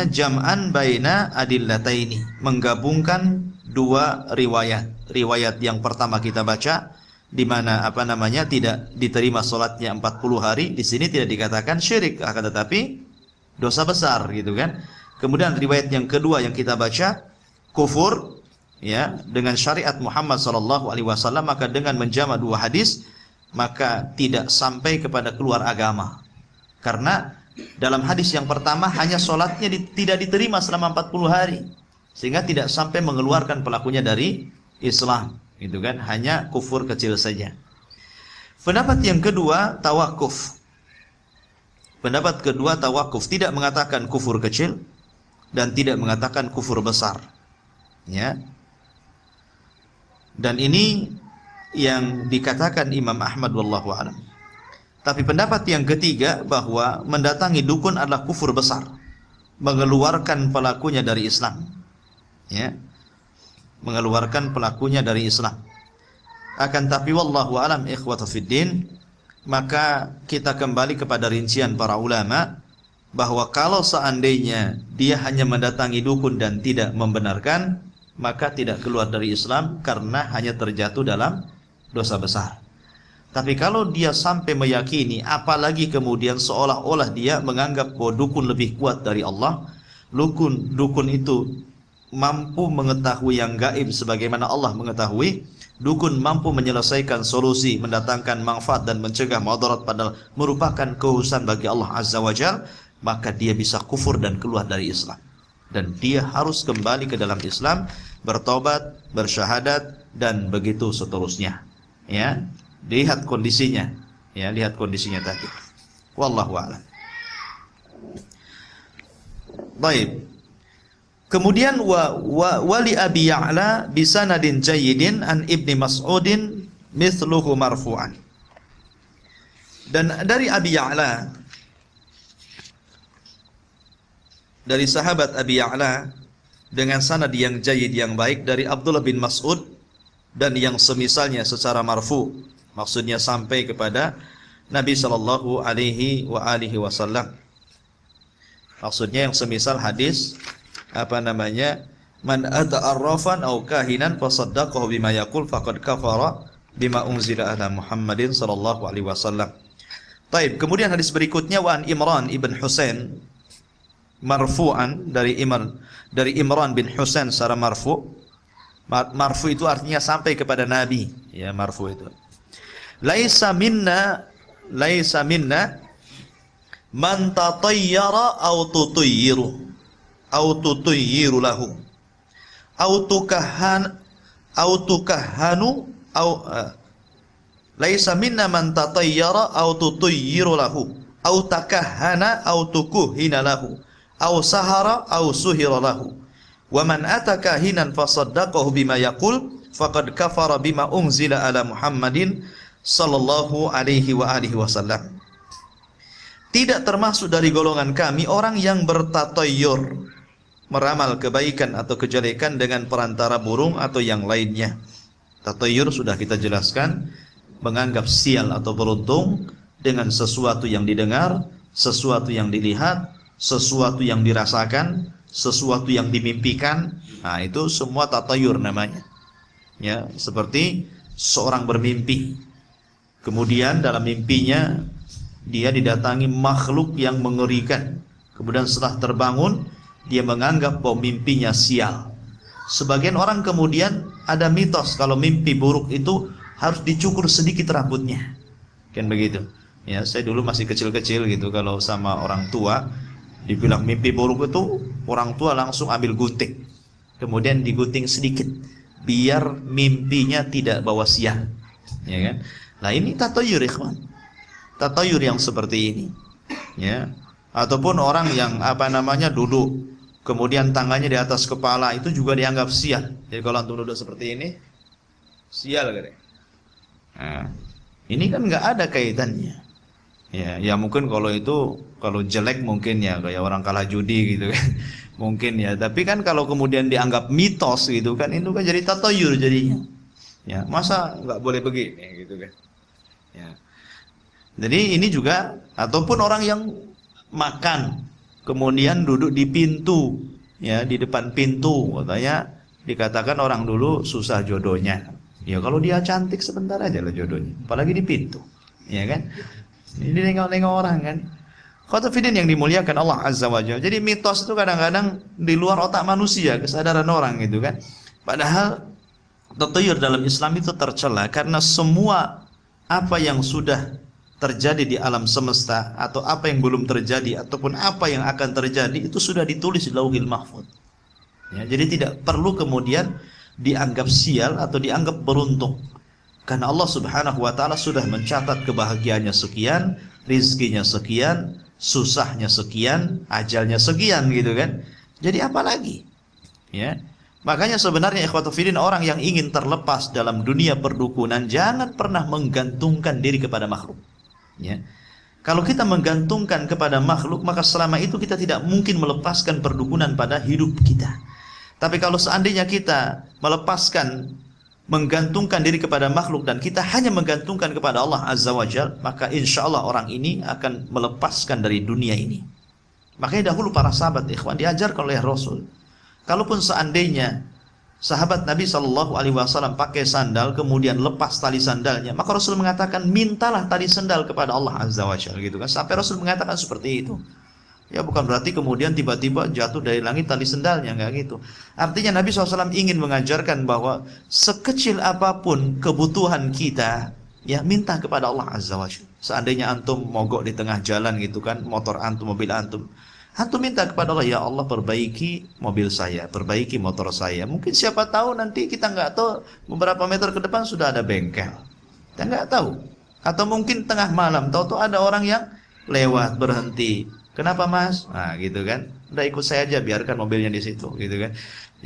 jam'an baina adillataini, menggabungkan dua riwayat. Riwayat yang pertama kita baca di mana tidak diterima salatnya 40 hari, di sini tidak dikatakan syirik, akan tetapi dosa besar gitu kan. Kemudian riwayat yang kedua yang kita baca kufur ya dengan syariat Muhammad sallallahu alaihi wasallam, maka dengan menjama dua hadis maka tidak sampai kepada keluar agama. Karena dalam hadis yang pertama hanya sholatnya tidak diterima selama 40 hari, sehingga tidak sampai mengeluarkan pelakunya dari Islam, gitu kan? Hanya kufur kecil saja. Pendapat yang kedua tawakuf. Pendapat kedua tawakuf, tidak mengatakan kufur kecil dan tidak mengatakan kufur besar. Ya. Dan ini yang dikatakan Imam Ahmad wallahu a'lam. Tapi pendapat yang ketiga bahwa mendatangi dukun adalah kufur besar, mengeluarkan pelakunya dari Islam. Ya. Mengeluarkan pelakunya dari Islam. Akan tapi wallahu a'lam ikhwata fiddin, maka kita kembali kepada rincian para ulama bahwa kalau seandainya dia hanya mendatangi dukun dan tidak membenarkan, maka tidak keluar dari Islam karena hanya terjatuh dalam dosa besar. Tapi kalau dia sampai meyakini, apalagi kemudian seolah-olah dia menganggap bahwa dukun lebih kuat dari Allah, dukun itu mampu mengetahui yang gaib sebagaimana Allah mengetahui, dukun mampu menyelesaikan solusi, mendatangkan manfaat dan mencegah madarat padahal merupakan kekhususan bagi Allah Azza wa Jalla, maka dia bisa kufur dan keluar dari Islam. Dan dia harus kembali ke dalam Islam, bertobat, bersyahadat dan begitu seterusnya. Ya. Lihat kondisinya, ya, lihat kondisinya tadi. Wallahu a'lam. Baik. Kemudian wali Abi Ya'la bisanadin jayyidin an Ibni Mas'udin mithluhu marfu'an. Dan dari Abi Ya'la, dari sahabat Abi Ya'la dengan sanad yang jayyid yang baik dari Abdullah bin Mas'ud dan yang semisalnya secara marfu'. Maksudnya sampai kepada Nabi sallallahu alaihi wasallam. Maksudnya yang semisal hadis man ata'arrafan aw kahinan fasaddaqahu bima yaqul faqad kafara bima unzila ala Muhammadin sallallahu alaihi wasallam. Baik, kemudian hadis berikutnya wa an Imran ibn Husain marfu'an, dari Imran bin Husain secara marfu'. Marfu itu artinya sampai kepada Nabi, ya, marfu itu. Laisa minna man tatayyara aw tutayyiru lahu aw tukahhanu laisa minna man tatayyara aw tutayyiru lahu aw takahhana aw tukuhina lahu aw sahara aw suhira lahu wa man ataka hinan fasaddaqahu bima yaqul faqad kafara bima unzila ala Muhammadin sallallahu alaihi wasallam. Tidak termasuk dari golongan kami orang yang bertatayyur, meramal kebaikan atau kejelekan dengan perantara burung atau yang lainnya. Tatayyur sudah kita jelaskan, menganggap sial atau beruntung dengan sesuatu yang didengar, sesuatu yang dilihat, sesuatu yang dirasakan, sesuatu yang dimimpikan. Nah, itu semua tatayyur namanya. Ya, seperti seorang bermimpi. Kemudian dalam mimpinya dia didatangi makhluk yang mengerikan. Kemudian setelah terbangun, dia menganggap bahwa mimpinya sial. Sebagian orang kemudian ada mitos kalau mimpi buruk itu harus dicukur sedikit rambutnya. Kan begitu. Ya, saya dulu masih kecil-kecil gitu, kalau sama orang tua dibilang mimpi buruk itu, orang tua langsung ambil gunting. Kemudian digunting sedikit biar mimpinya tidak bawa sial. Ya kan? Nah, ini tatayyur, ikhwan. Tatayyur yang seperti ini, ya. Ataupun orang yang duduk kemudian tangannya di atas kepala, itu juga dianggap sial. Jadi kalau antum duduk seperti ini, sial kan? Nah, ini kan nggak ada kaitannya. Ya mungkin kalau jelek mungkin ya kayak orang kalah judi gitu kan. Mungkin ya, tapi kan kalau kemudian dianggap mitos gitu kan, itu kan jadi tatoyur jadinya. Ya, masa nggak boleh begini gitu kan. Ya. Jadi ini juga, ataupun orang yang makan kemudian duduk di pintu, ya di depan pintu, katanya dikatakan orang dulu susah jodohnya. Ya kalau dia cantik sebentar aja lah jodohnya, apalagi di pintu, ya kan? Ini nengok-nengok orang kan. Khotafidin yang dimuliakan Allah Azza wa Jalla. Jadi mitos itu kadang-kadang di luar otak manusia, kesadaran orang gitu kan. Padahal tatayur dalam Islam itu tercela karena semua apa yang sudah terjadi di alam semesta atau apa yang belum terjadi ataupun apa yang akan terjadi itu sudah ditulis di Lauhil Mahfuz. Ya, jadi tidak perlu kemudian dianggap sial atau dianggap beruntung. Karena Allah Subhanahu wa taala sudah mencatat kebahagiaannya sekian, rizkinya sekian, susahnya sekian, ajalnya sekian gitu kan. Jadi apa lagi? Ya. Makanya sebenarnya ikhwatu fillah, orang yang ingin terlepas dalam dunia perdukunan jangan pernah menggantungkan diri kepada makhluk. Ya. Kalau kita menggantungkan kepada makhluk, maka selama itu kita tidak mungkin melepaskan perdukunan pada hidup kita. Tapi kalau seandainya kita menggantungkan diri kepada makhluk dan kita hanya menggantungkan kepada Allah Azza wa Jalla, maka insya Allah orang ini akan melepaskan dari dunia ini. Makanya dahulu para sahabat ikhwan diajarkan oleh Rasul, kalaupun seandainya sahabat Nabi SAW pakai sandal kemudian lepas tali sandalnya, maka Rasul mengatakan mintalah tali sandal kepada Allah Azza wa Jalla gitu kan. Sampai Rasul mengatakan seperti itu. Ya bukan berarti kemudian tiba-tiba jatuh dari langit tali sendalnya, enggak gitu. Artinya Nabi SAW ingin mengajarkan bahwa sekecil apapun kebutuhan kita, ya minta kepada Allah Azza wa Jalla. Seandainya antum mogok di tengah jalan gitu kan, motor antum, mobil antum, antum minta kepada Allah, ya Allah perbaiki mobil saya, perbaiki motor saya. Mungkin siapa tahu nanti kita nggak tahu beberapa meter ke depan sudah ada bengkel, kita nggak tahu. Atau mungkin tengah malam tahu-tahu ada orang yang lewat berhenti. Kenapa mas? Nah gitu kan, udah ikut saya aja, biarkan mobilnya di situ gitu kan.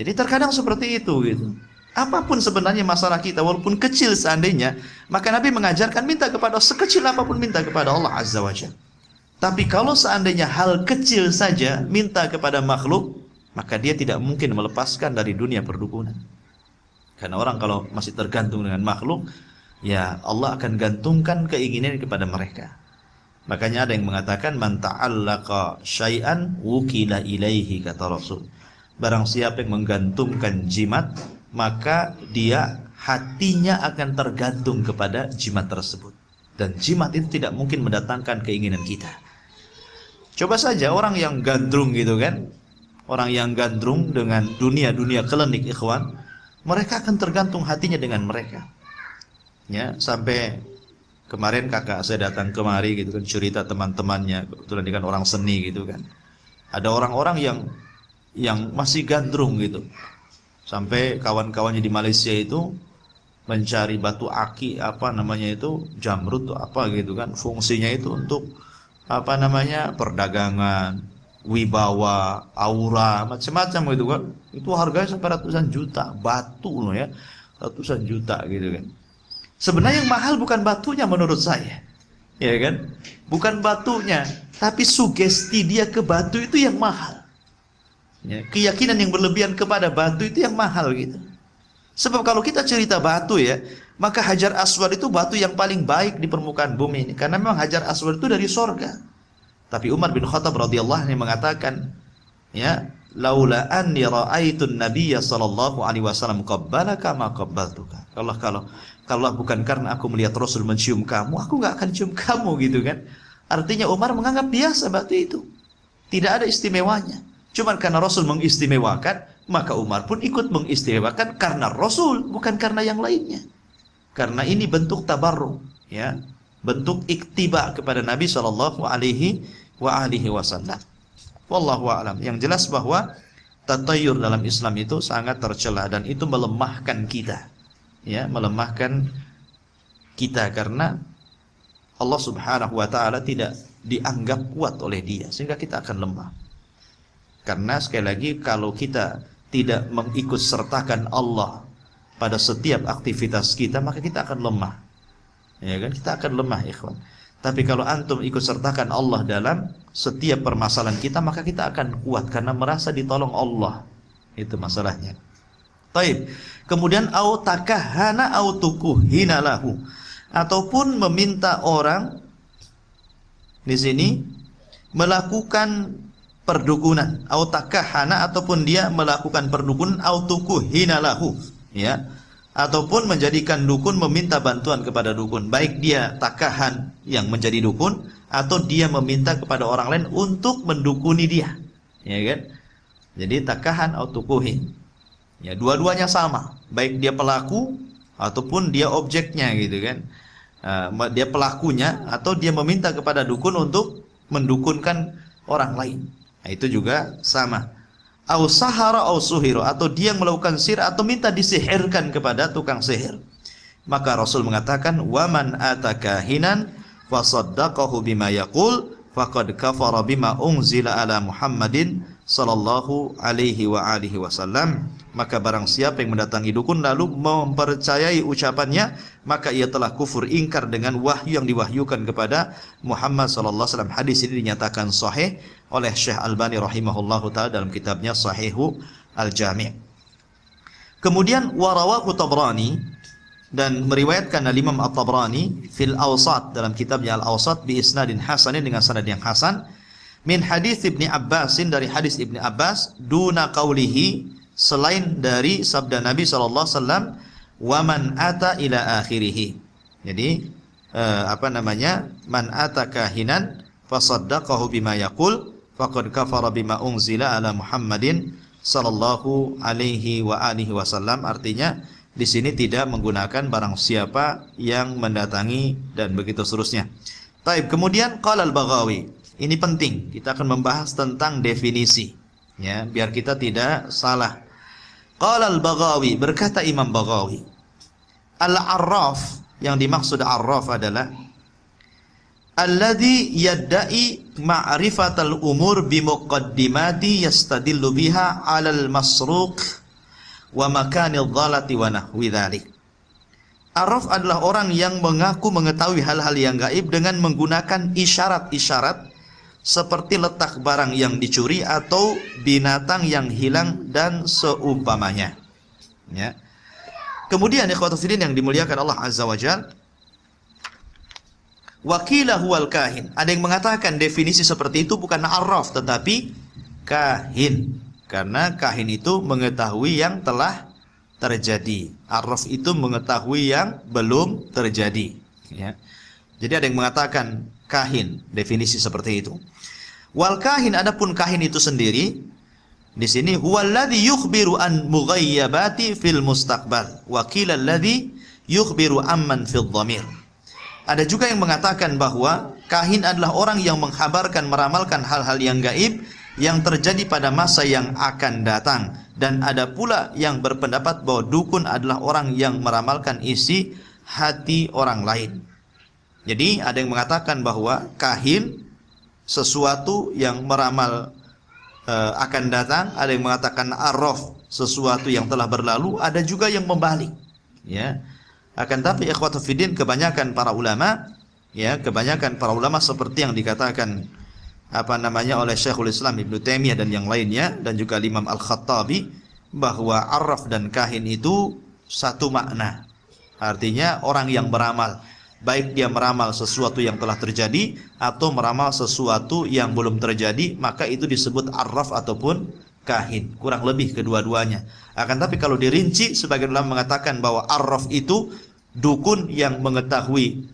Jadi terkadang seperti itu gitu. Apapun sebenarnya masalah kita, walaupun kecil seandainya, maka Nabi mengajarkan minta kepada sekecil apapun, minta kepada Allah Azza wa Jalla. Tapi kalau seandainya hal kecil saja minta kepada makhluk, maka dia tidak mungkin melepaskan dari dunia perdukunan. Karena orang kalau masih tergantung dengan makhluk, ya Allah akan gantungkan keinginan kepada mereka. Makanya ada yang mengatakan man ta'allaqa syai'an wukila ilaihi, kata Rasul. Barang siapa yang menggantungkan jimat, maka dia hatinya akan tergantung kepada jimat tersebut. Dan jimat itu tidak mungkin mendatangkan keinginan kita. Coba saja orang yang gandrung gitu kan, orang yang gandrung dengan dunia-dunia klinik ikhwan, mereka akan tergantung hatinya dengan mereka. Ya, sampai kemarin kakak saya datang kemari gitu kan, cerita teman-temannya, kebetulan dia kan orang seni gitu kan. Ada orang-orang yang masih gandrung gitu. Sampai kawan-kawannya di Malaysia itu mencari batu aki, apa namanya itu, jamrut atau apa gitu kan. Fungsinya itu untuk apa namanya, perdagangan, wibawa, aura, macam-macam gitu kan. Itu harganya sampai ratusan juta, batu loh ya, ratusan juta gitu kan. Sebenarnya yang mahal bukan batunya menurut saya, ya kan? Bukan batunya, tapi sugesti dia ke batu itu yang mahal. Ya, keyakinan yang berlebihan kepada batu itu yang mahal gitu. Sebab kalau kita cerita batu ya, maka Hajar Aswad itu batu yang paling baik di permukaan bumi ini, karena memang Hajar Aswad itu dari sorga. Tapi Umar bin Khattab radhiyallahu anhu mengatakan, ya, laula anni ra'aitun nabiyya sallallahu alaihi wasallam qabbalaka ma qabbaltuka. Kalau bukan karena aku melihat Rasul mencium kamu, aku nggak akan cium kamu gitu kan. Artinya Umar menganggap biasa batu itu, tidak ada istimewanya. Cuman karena Rasul mengistimewakan, maka Umar pun ikut mengistimewakan karena Rasul, bukan karena yang lainnya. Karena ini bentuk tabarruk, ya, bentuk iktiba kepada Nabi sallallahu alaihi wasallam. Wallahu a'lam. Yang jelas bahwa tatayur dalam Islam itu sangat tercela dan itu melemahkan kita. Ya, melemahkan kita karena Allah Subhanahu wa taala tidak dianggap kuat oleh Dia, sehingga kita akan lemah. Karena sekali lagi kalau kita tidak mengikut sertakan Allah pada setiap aktivitas kita, maka kita akan lemah. Ya kan? Kita akan lemah, ikhwan. Tapi kalau antum ikut sertakan Allah dalam setiap permasalahan kita, maka kita akan kuat karena merasa ditolong Allah. Itu masalahnya. Taib. Kemudian au takahana au tukuhina lahu, ataupun meminta orang di sini melakukan perdukunan, au takahana, ataupun dia melakukan perdukunan, au tukuhina lahu, ya. Ataupun menjadikan dukun meminta bantuan kepada dukun, baik dia takahan yang menjadi dukun atau dia meminta kepada orang lain untuk mendukuni dia, ya kan? Jadi takahan atau tukuhin, ya, dua-duanya sama, baik dia pelaku ataupun dia objeknya, gitu kan? Dia pelakunya atau dia meminta kepada dukun untuk mendukunkan orang lain, nah, itu juga sama. Au sahara au suhiro, atau dia melakukan sihir atau minta disihirkan kepada tukang sihir. Maka Rasul mengatakan, waman atakahinan fasaddaqahu bima yaqul faqad kafara bima unzila ala Muhammadin sallallahu alaihi wa alihi wasallam. Maka barang siapa yang mendatangi dukun lalu mempercayai ucapannya, maka ia telah kufur ingkar dengan wahyu yang diwahyukan kepada Muhammad sallallahu alaihi wasallam. Hadis ini dinyatakan sahih oleh Syekh Albani rahimahullahu taala dalam kitabnya Sahihu Al-Jami'. Kemudian warawahu Tabrani, dan meriwayatkan Imam At-Tabrani fil Awsat, dalam kitabnya Al-Awsat, bi isnadin hasanin, dengan sanad yang hasan, min hadis Ibnu Abbasin, dari hadis Ibnu Abbas, duna qaulihi, selain dari sabda Nabi sallallahu alaihi wasallam, wa man ata ila akhirih. Jadi man ata kahinan fasaddaqahu bima yaqul faqad kafara bima unzila ala Muhammadin sallallahu alaihi wa alihi wasallam. Artinya di sini tidak menggunakan barang siapa yang mendatangi dan begitu seterusnya. Taib. Kemudian qala al-Baghawi. Ini penting, kita akan membahas tentang definisi, ya, biar kita tidak salah. Qala al-Baghawi, berkata Imam Baghawi, al-arraf, yang dimaksud arraf adalah alladhi yadda'i ma'rifatal umur bimuqaddimati yastadillu biha 'alal masruq wa makanil dhalati wa nahwi dzalik. Arraf adalah orang yang mengaku mengetahui hal-hal yang gaib dengan menggunakan isyarat-isyarat seperti letak barang yang dicuri atau binatang yang hilang dan seumpamanya, ya. Kemudian ikhwatu fillah yang dimuliakan Allah Azza wa Jalla, wakila huwal kahin. Ada yang mengatakan definisi seperti itu bukan arraf tetapi kahin, karena kahin itu mengetahui yang telah terjadi, arraf itu mengetahui yang belum terjadi, ya. Jadi ada yang mengatakan kahin, definisi seperti itu. Wal kahin, adapun kahin itu sendiri di sini huwallazi yukhbiru an mughayyabati fil mustaqbal wa qila alladzi yukhbiru amman fil dhamir. Ada juga yang mengatakan bahwa kahin adalah orang yang menghabarkan, meramalkan hal-hal yang gaib yang terjadi pada masa yang akan datang, dan ada pula yang berpendapat bahwa dukun adalah orang yang meramalkan isi hati orang lain. Jadi ada yang mengatakan bahwa kahin sesuatu yang meramal akan datang, ada yang mengatakan arraf sesuatu yang telah berlalu, ada juga yang membalik, ya. Akan tapi ikhwatu fiddin, kebanyakan para ulama, ya, kebanyakan para ulama seperti yang dikatakan oleh Syekhul Islam Ibnu Taimiyah dan yang lainnya, dan juga Imam Al-Khattabi, bahwa arraf dan kahin itu satu makna. Artinya orang yang beramal, baik dia meramal sesuatu yang telah terjadi atau meramal sesuatu yang belum terjadi, maka itu disebut arraf ataupun kahin, kurang lebih kedua-duanya. Akan tapi kalau dirinci, sebagian ulama mengatakan bahwa arraf itu dukun yang mengetahui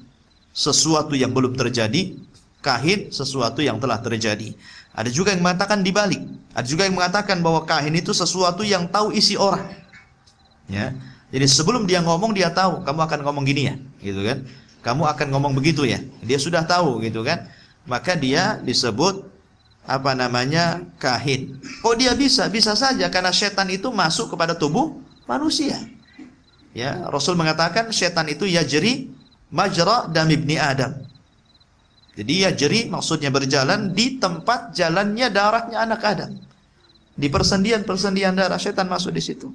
sesuatu yang belum terjadi, kahin sesuatu yang telah terjadi. Ada juga yang mengatakan dibalik, ada juga yang mengatakan bahwa kahin itu sesuatu yang tahu isi orang, ya. Jadi sebelum dia ngomong, dia tahu kamu akan ngomong gini, ya, gitu kan. Kamu akan ngomong begitu, ya. Dia sudah tahu, gitu kan. Maka dia disebut kahin. Oh, dia bisa saja, karena setan itu masuk kepada tubuh manusia. Ya, Rasul mengatakan setan itu yajri majra dam ibni Adam. Jadi yajri maksudnya berjalan di tempat jalannya darahnya anak Adam. Di persendian-persendian darah, setan masuk di situ.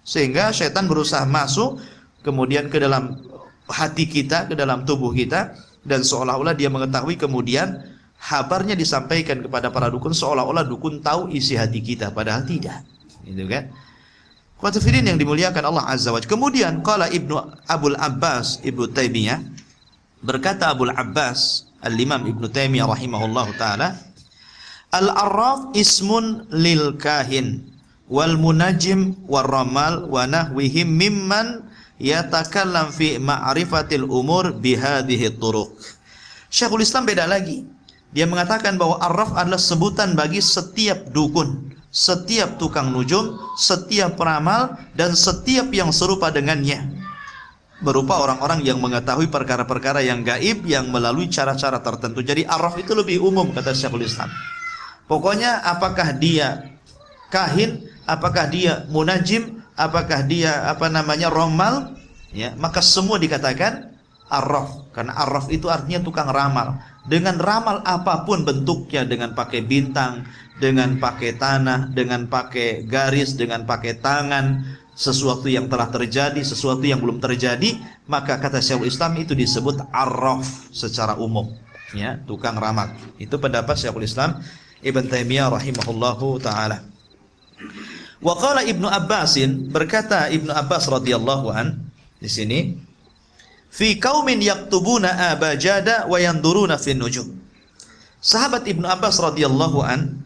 Sehingga setan berusaha masuk kemudian ke dalam hati kita, ke dalam tubuh kita, dan seolah-olah dia mengetahui, kemudian habarnya disampaikan kepada para dukun seolah-olah dukun tahu isi hati kita, padahal tidak. Gitu kan? Qatifirin yang dimuliakan Allah Azza wa Jalla. Kemudian qala Abul Abbas Ibnu Taimiyah, berkata Abul Abbas Al-Imam Ibnu Taimiyah rahimahullahu taala, Al-Arraf ismun lil kahin wal munajim wal ramal wa nahwihim mimman yatakallam fi ma'rifatil umur bihadhihi turuq. Syekhul Islam beda lagi. Dia mengatakan bahwa arraf adalah sebutan bagi setiap dukun, setiap tukang nujum, setiap peramal, dan setiap yang serupa dengannya, berupa orang-orang yang mengetahui perkara-perkara yang gaib yang melalui cara-cara tertentu. Jadi arraf itu lebih umum, kata Syekhul Islam. Pokoknya apakah dia kahin, apakah dia munajim, apakah dia romal, ya, maka semua dikatakan arraf, karena arraf itu artinya tukang ramal. Dengan ramal apapun bentuknya, dengan pakai bintang, dengan pakai tanah, dengan pakai garis, dengan pakai tangan, sesuatu yang telah terjadi, sesuatu yang belum terjadi, maka kata Syekhul Islam itu disebut arraf secara umum, ya, tukang ramal. Itu pendapat Syekhul Islam Ibn Taimiyah rahimahullahu taala. Wa qala Ibnu Abbasin, berkata Ibnu Abbas radhiyallahu an di sini, fi qaumin yaktubuna abajada wa yanduruna fin nujum. Sahabat Ibnu Abbas radhiyallahu an,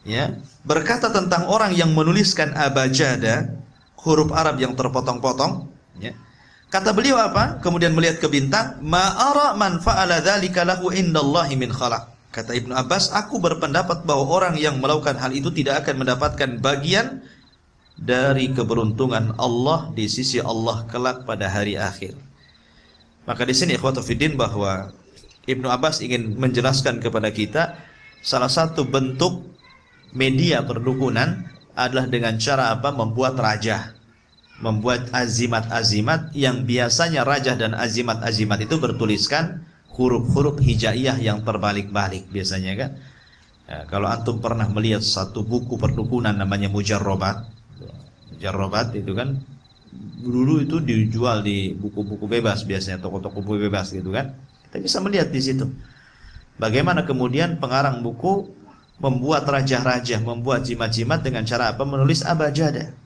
ya, berkata tentang orang yang menuliskan abajada, huruf Arab yang terpotong-potong, ya. Kata beliau apa? Kemudian melihat ke bintang, ma ara man fa'ala dzalika lahu indallahi min khalaq. Kata Ibnu Abbas, aku berpendapat bahwa orang yang melakukan hal itu tidak akan mendapatkan bagian dari keberuntungan Allah di sisi Allah kelak pada hari akhir. Maka di sini ikhwatu fiddin, bahwa Ibnu Abbas ingin menjelaskan kepada kita salah satu bentuk media perdukunan adalah dengan cara apa? Membuat rajah, membuat azimat-azimat yang biasanya rajah dan azimat-azimat itu bertuliskan huruf-huruf hijaiyah yang terbalik-balik biasanya kan. Ya, kalau antum pernah melihat satu buku perdukunan namanya Mujarrobat. Mujarrobat itu kan dulu itu dijual di buku-buku bebas biasanya, toko-toko buku bebas gitu kan. Kita bisa melihat di situ bagaimana kemudian pengarang buku membuat rajah-rajah, membuat jimat-jimat dengan cara apa? Menulis abajada,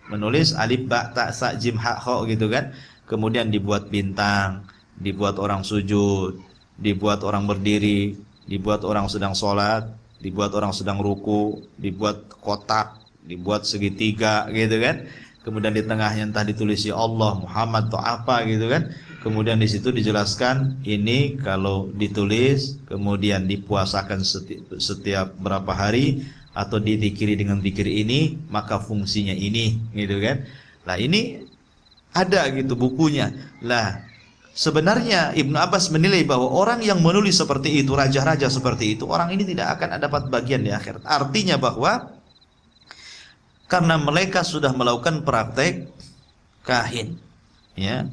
menulis alif ba ta sa jim ha kha gitu kan. Kemudian dibuat bintang, dibuat orang sujud, dibuat orang berdiri, dibuat orang sedang sholat, dibuat orang sedang ruku, dibuat kotak, dibuat segitiga gitu kan. Kemudian di tengahnya entah ditulis ya Allah, Muhammad atau apa gitu kan. Kemudian di situ dijelaskan ini kalau ditulis kemudian dipuasakan setiap berapa hari atau dizikiri dengan zikir ini maka fungsinya ini gitu kan. Lah ini ada gitu bukunya. Lah sebenarnya Ibnu Abbas menilai bahwa orang yang menulis seperti itu, raja-raja seperti itu, orang ini tidak akan dapat bagian di akhirat. Artinya bahwa karena mereka sudah melakukan praktek kahin, ya,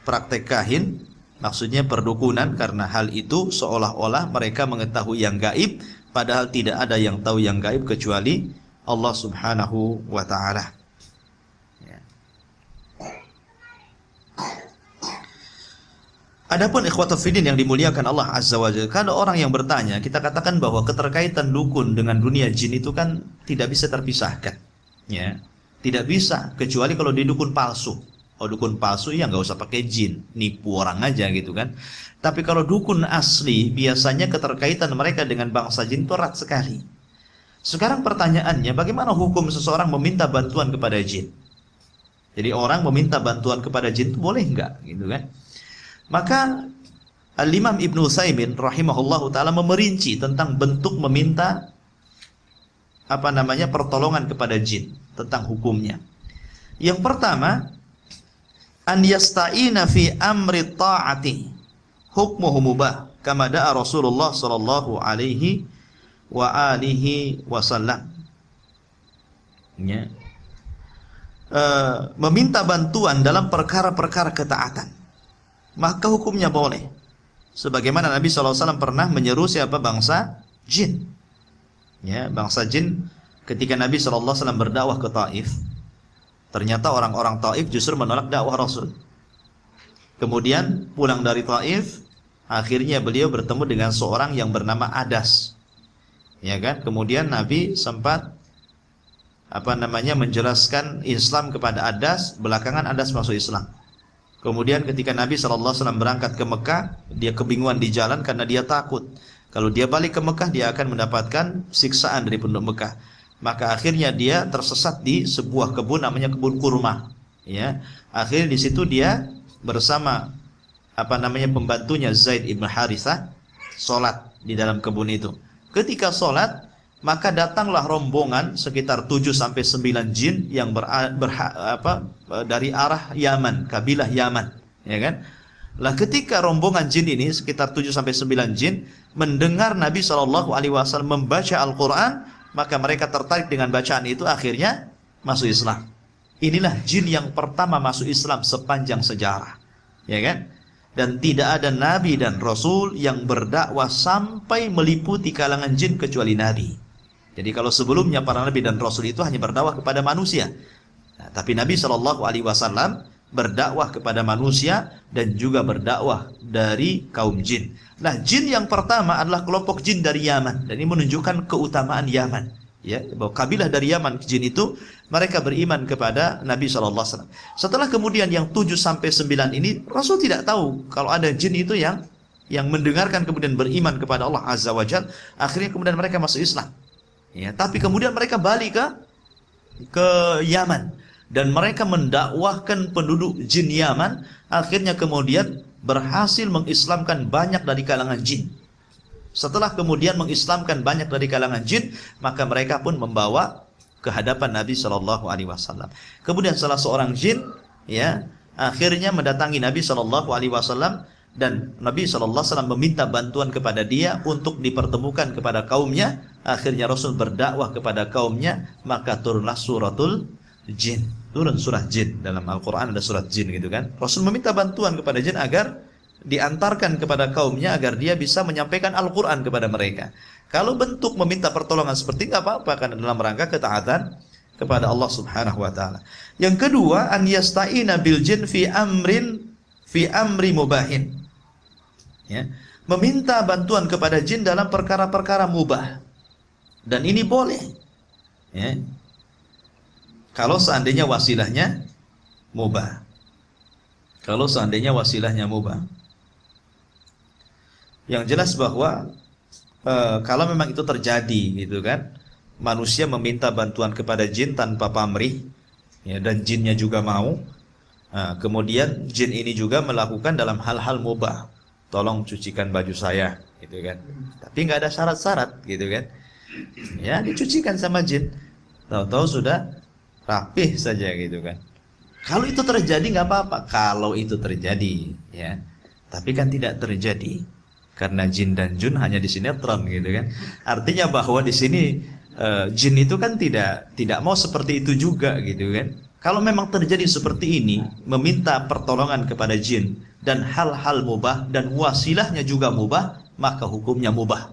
praktek kahin, maksudnya perdukunan, karena hal itu seolah-olah mereka mengetahui yang gaib, padahal tidak ada yang tahu yang gaib kecuali Allah Subhanahu wa Ta'ala. Adapun ikhwatul fiddin yang dimuliakan Allah Azza wa Jalla, kalau orang yang bertanya, kita katakan bahwa keterkaitan dukun dengan dunia jin itu kan tidak bisa terpisahkan, ya, tidak bisa kecuali kalau di dukun palsu. Oh, dukun palsu ya nggak usah pakai jin, nipu orang aja gitu kan. Tapi kalau dukun asli, biasanya keterkaitan mereka dengan bangsa jin itu erat sekali. Sekarang pertanyaannya, bagaimana hukum seseorang meminta bantuan kepada jin? Jadi orang meminta bantuan kepada jin itu boleh nggak, gitu kan? Maka Al-Imam Ibnu Utsaimin rahimahullahu taala memerinci tentang bentuk meminta pertolongan kepada jin, tentang hukumnya. Yang pertama, an yasta'ina fi amri ta'ati hukmuhu mubah kama da'a Rasulullah sallallahu alaihi wa alihi wasallam. Ya. Meminta bantuan dalam perkara-perkara ketaatan, maka hukumnya boleh. Sebagaimana Nabi SAW pernah menyeru siapa? Bangsa jin. Ya, bangsa jin ketika Nabi SAW berdakwah ke Taif, ternyata orang-orang Taif justru menolak dakwah Rasul. Kemudian pulang dari Taif, akhirnya beliau bertemu dengan seorang yang bernama Adas. Ya kan? Kemudian Nabi sempat menjelaskan Islam kepada Adas, belakangan Adas masuk Islam. Kemudian ketika Nabi SAW berangkat ke Mekah, dia kebingungan di jalan karena dia takut. Kalau dia balik ke Mekah, dia akan mendapatkan siksaan dari penduduk Mekah. Maka akhirnya dia tersesat di sebuah kebun namanya kebun kurma. Ya, akhirnya di situ dia bersama pembantunya Zaid ibn Harithah sholat di dalam kebun itu. Ketika sholat, maka datanglah rombongan sekitar 7-9 jin yang dari arah Yaman, kabilah Yaman, ya kan? Lah ketika rombongan jin ini sekitar 7-9 jin mendengar Nabi SAW membaca Al-Quran, maka mereka tertarik dengan bacaan itu, akhirnya masuk Islam. Inilah jin yang pertama masuk Islam sepanjang sejarah, ya kan? Dan tidak ada nabi dan rasul yang berdakwah sampai meliputi kalangan jin kecuali Nabi. Jadi kalau sebelumnya para nabi dan rasul itu hanya berdakwah kepada manusia, nah, tapi Nabi SAW berdakwah kepada manusia dan juga berdakwah dari kaum jin. Nah, jin yang pertama adalah kelompok jin dari Yaman, dan ini menunjukkan keutamaan Yaman. Ya, bahwa kabilah dari Yaman, jin itu mereka beriman kepada Nabi SAW. Setelah kemudian yang 7-9 ini, Rasul tidak tahu kalau ada jin itu yang mendengarkan kemudian beriman kepada Allah Azza wa Jalla. Akhirnya kemudian mereka masuk Islam. Ya, tapi kemudian mereka balik ke Yaman dan mereka mendakwahkan penduduk jin Yaman. Akhirnya kemudian berhasil mengislamkan banyak dari kalangan jin. Setelah kemudian mengislamkan banyak dari kalangan jin, maka mereka pun membawa ke hadapan Nabi SAW. Kemudian salah seorang jin, ya, akhirnya mendatangi Nabi SAW, dan Nabi SAW meminta bantuan kepada dia untuk dipertemukan kepada kaumnya. Akhirnya Rasul berdakwah kepada kaumnya, maka turunlah suratul jin. Turun surah jin. Dalam Al-Quran ada surat jin gitu kan. Rasul meminta bantuan kepada jin agar diantarkan kepada kaumnya, agar dia bisa menyampaikan Al-Quran kepada mereka. Kalau bentuk meminta pertolongan seperti itu, apa-apa, karena dalam rangka ketaatan kepada Allah Subhanahu wa Ta'ala. Yang kedua, an yasta'ina bil jin fi amri mubahin. Ya, meminta bantuan kepada jin dalam perkara-perkara mubah, dan ini boleh, ya, kalau seandainya wasilahnya mubah. Kalau seandainya wasilahnya mubah, yang jelas bahwa kalau memang itu terjadi, gitu kan, manusia meminta bantuan kepada jin tanpa pamrih, ya, dan jinnya juga mau, kemudian jin ini juga melakukan dalam hal-hal mubah. Tolong cucikan baju saya, gitu kan. Tapi nggak ada syarat-syarat, gitu kan. Ya, dicucikan sama jin. Tahu-tahu sudah rapih saja, gitu kan. Kalau itu terjadi nggak apa-apa. Kalau itu terjadi, ya. Tapi kan tidak terjadi, karena jin dan jun hanya di sinetron, gitu kan. Artinya bahwa di sini jin itu kan tidak mau seperti itu juga, gitu kan. Kalau memang terjadi seperti ini, meminta pertolongan kepada jin dan hal-hal mubah dan wasilahnya juga mubah, maka hukumnya mubah.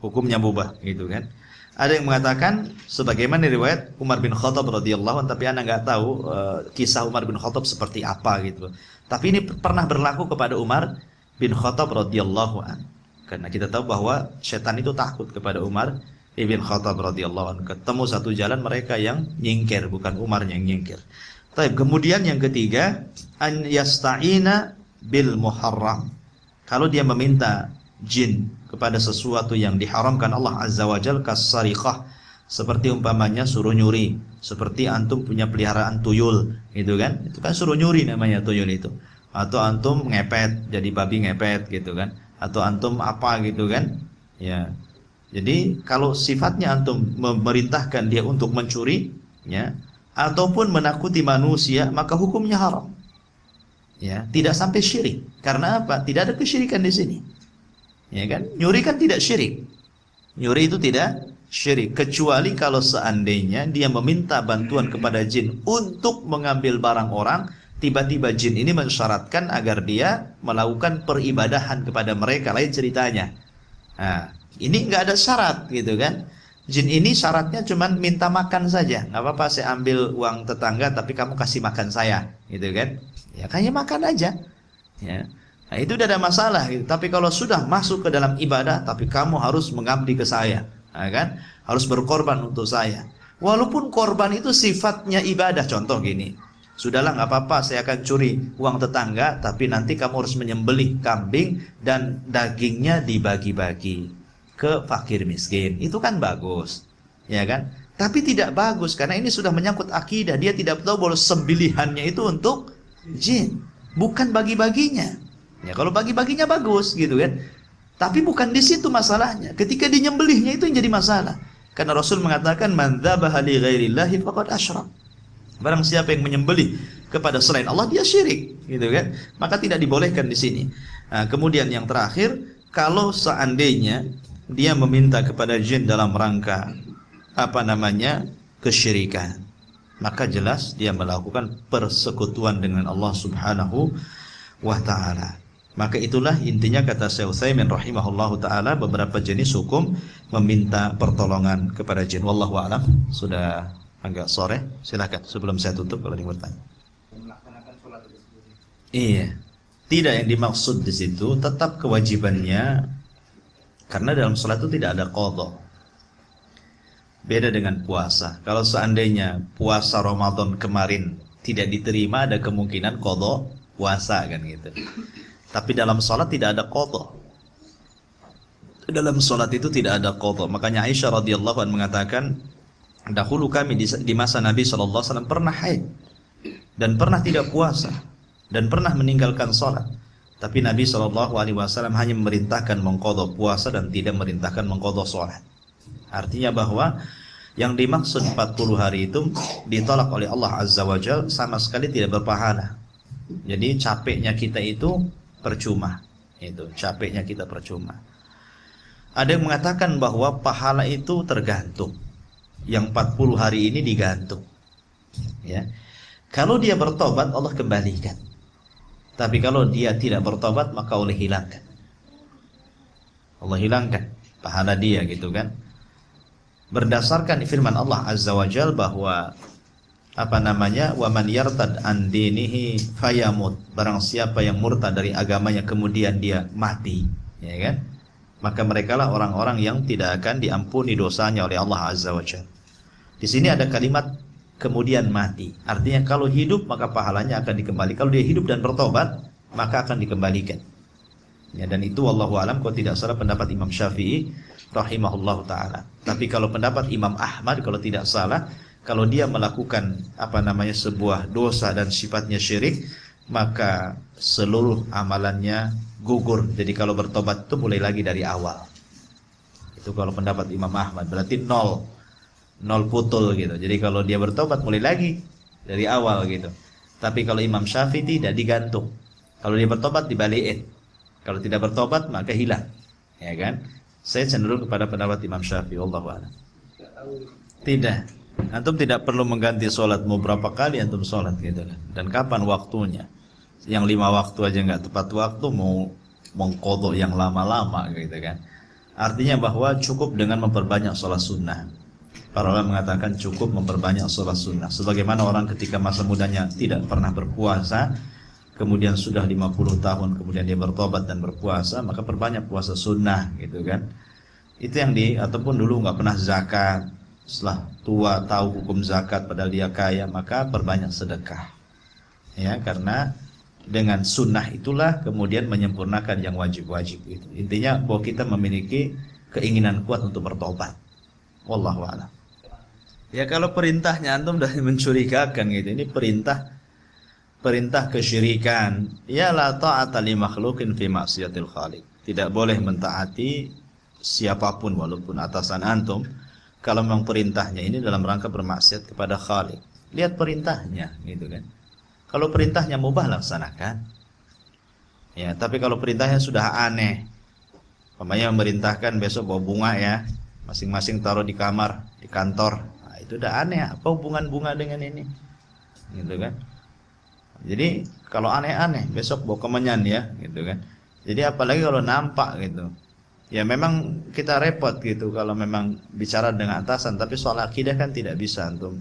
Hukumnya mubah, gitu kan. Ada yang mengatakan sebagaimana riwayat Umar bin Khattab radhiyallahu anhu, tapi Anda nggak tahu kisah Umar bin Khattab seperti apa, gitu. Tapi ini pernah berlaku kepada Umar bin Khattab radhiyallahu anhu. Karena kita tahu bahwa setan itu takut kepada Umar Ibn Khattab radhiyallahu anhu. Ketemu satu jalan mereka yang nyingkir, bukan Umar yang nyingkir. Tapi kemudian yang ketiga, an yasta'ina bil muharram. Kalau dia meminta jin kepada sesuatu yang diharamkan Allah Azza wa Jalla, kasariqah, seperti umpamanya suruh nyuri, seperti antum punya peliharaan tuyul, gitu kan? Itu kan suruh nyuri namanya tuyul itu. Atau antum ngepet, jadi babi ngepet, gitu kan? Atau antum apa, gitu kan? Ya. Jadi kalau sifatnya antum memerintahkan dia untuk mencuri, ya, ataupun menakuti manusia, maka hukumnya haram. Ya, tidak sampai syirik. Karena apa? Tidak ada kesyirikan di sini. Ya kan? Nyuri kan tidak syirik. Nyuri itu tidak syirik, kecuali kalau seandainya dia meminta bantuan kepada jin untuk mengambil barang orang, tiba-tiba jin ini mensyaratkan agar dia melakukan peribadahan kepada mereka, lain ceritanya. Nah, ini nggak ada syarat, gitu kan. Jin ini syaratnya cuma minta makan saja. Nggak apa-apa saya ambil uang tetangga, tapi kamu kasih makan saya, gitu kan. Ya kayaknya makan aja, ya. Nah, itu tidak ada masalah gitu. Tapi kalau sudah masuk ke dalam ibadah, tapi kamu harus mengabdi ke saya, nah, kan? Harus berkorban untuk saya. Walaupun korban itu sifatnya ibadah. Contoh gini, sudahlah nggak apa-apa, saya akan curi uang tetangga, tapi nanti kamu harus menyembelih kambing dan dagingnya dibagi-bagi ke fakir miskin. Itu kan bagus, ya kan? Tapi tidak bagus karena ini sudah menyangkut akidah. Dia tidak tahu bahwa sembelihannya itu untuk jin, bukan bagi-baginya. Ya, kalau bagi-baginya bagus gitu kan. Tapi bukan di situ masalahnya. Ketika dinyembelihnya itu yang jadi masalah. Karena Rasul mengatakan man dzabaha li ghairillahi faqad asyrak. Barang siapa yang menyembelih kepada selain Allah, dia syirik, gitu kan. Maka tidak dibolehkan di sini. Nah, kemudian yang terakhir, kalau seandainya dia meminta kepada jin dalam rangka kesyirikan, maka jelas dia melakukan persekutuan dengan Allah Subhanahu wa ta'ala. Maka itulah intinya kata Syekh Utsaimin rahimahullahu taala, beberapa jenis hukum meminta pertolongan kepada jin. Wallahu a'lam. Sudah agak sore, silakan sebelum saya tutup kalau ada yang bertanya. Melaksanakan sholat itu sendiri. Iya. Tidak, yang dimaksud di situ tetap kewajibannya, karena dalam sholat itu tidak ada qadha. Beda dengan puasa. Kalau seandainya puasa Ramadan kemarin tidak diterima, ada kemungkinan qadha puasa kan gitu. Tapi dalam sholat tidak ada qadha. Dalam sholat itu tidak ada qadha. Makanya Aisyah radhiyallahu anha mengatakan, dahulu kami di masa Nabi SAW pernah haid dan pernah tidak puasa dan pernah meninggalkan sholat. Tapi Nabi SAW hanya memerintahkan mengqadha puasa dan tidak memerintahkan mengqadha sholat. Artinya bahwa yang dimaksud 40 hari itu ditolak oleh Allah Azza wa Jalla, sama sekali tidak berpahala. Jadi capeknya kita itu percuma, itu capeknya kita percuma. Ada yang mengatakan bahwa pahala itu tergantung. Yang 40 hari ini digantung, ya. Kalau dia bertobat, Allah kembalikan. Tapi kalau dia tidak bertobat, maka Allah hilangkan. Allah hilangkan pahala dia, gitu kan. Berdasarkan firman Allah Azza wa Jalla bahwa wa man yartad an dinihi fayamut, barang siapa yang murtad dari agamanya kemudian dia mati, ya kan, maka merekalah orang-orang yang tidak akan diampuni dosanya oleh Allah Azza wa Jalla. Di sini ada kalimat kemudian mati, artinya kalau hidup maka pahalanya akan dikembalikan. Kalau dia hidup dan bertobat maka akan dikembalikan, ya. Dan itu wallahu alam, kalau tidak salah pendapat Imam Syafi'i rahimahullahu taala. Tapi kalau pendapat Imam Ahmad kalau tidak salah, kalau dia melakukan sebuah dosa dan sifatnya syirik, maka seluruh amalannya gugur. Jadi kalau bertobat itu mulai lagi dari awal. Itu kalau pendapat Imam Ahmad, berarti nol putul gitu. Jadi kalau dia bertobat mulai lagi dari awal gitu. Tapi kalau Imam Syafi'i tidak, digantung. Kalau dia bertobat dibalikin. Kalau tidak bertobat maka hilang, ya kan? Saya cenderung kepada pendapat Imam Syafi'i, wallahu a'lam. Tidak. Antum tidak perlu mengganti sholat, mau berapa kali antum sholat gitu kan. Dan kapan waktunya? Yang 5 waktu aja nggak tepat waktu, mau mengqadha yang lama-lama gitu kan. Artinya bahwa cukup dengan memperbanyak sholat sunnah. Para ulama mengatakan cukup memperbanyak sholat sunnah. Sebagaimana orang ketika masa mudanya tidak pernah berpuasa, kemudian sudah 50 tahun kemudian dia bertobat dan berpuasa, maka perbanyak puasa sunnah gitu kan. Itu yang ataupun dulu nggak pernah zakat, setelah tua tahu hukum zakat padahal dia kaya, maka perbanyak sedekah, ya, karena dengan sunnah itulah kemudian menyempurnakan yang wajib-wajib itu. Intinya bahwa kita memiliki keinginan kuat untuk bertobat. Wallahu a'lam. Ya, kalau perintahnya antum sudah mencurigakan gitu, ini perintah kesyirikan. Ya, la ta'ata li makhluqin fi ma'siyatil khaliq. Tidak boleh mentaati siapapun walaupun atasan antum kalau memang perintahnya ini dalam rangka bermaksiat kepada Khalik. Lihat perintahnya gitu kan. Kalau perintahnya mubah, laksanakan. Ya, tapi kalau perintahnya sudah aneh, umpamanya memerintahkan besok bawa bunga ya, masing-masing taruh di kamar, di kantor. Nah, itu udah aneh. Apa hubungan bunga dengan ini? Gitu kan. Jadi kalau aneh-aneh besok bawa kemenyan ya, gitu kan. Jadi apalagi kalau nampak gitu. Ya memang kita repot gitu kalau memang bicara dengan atasan, tapi soal akidah kan tidak bisa untuk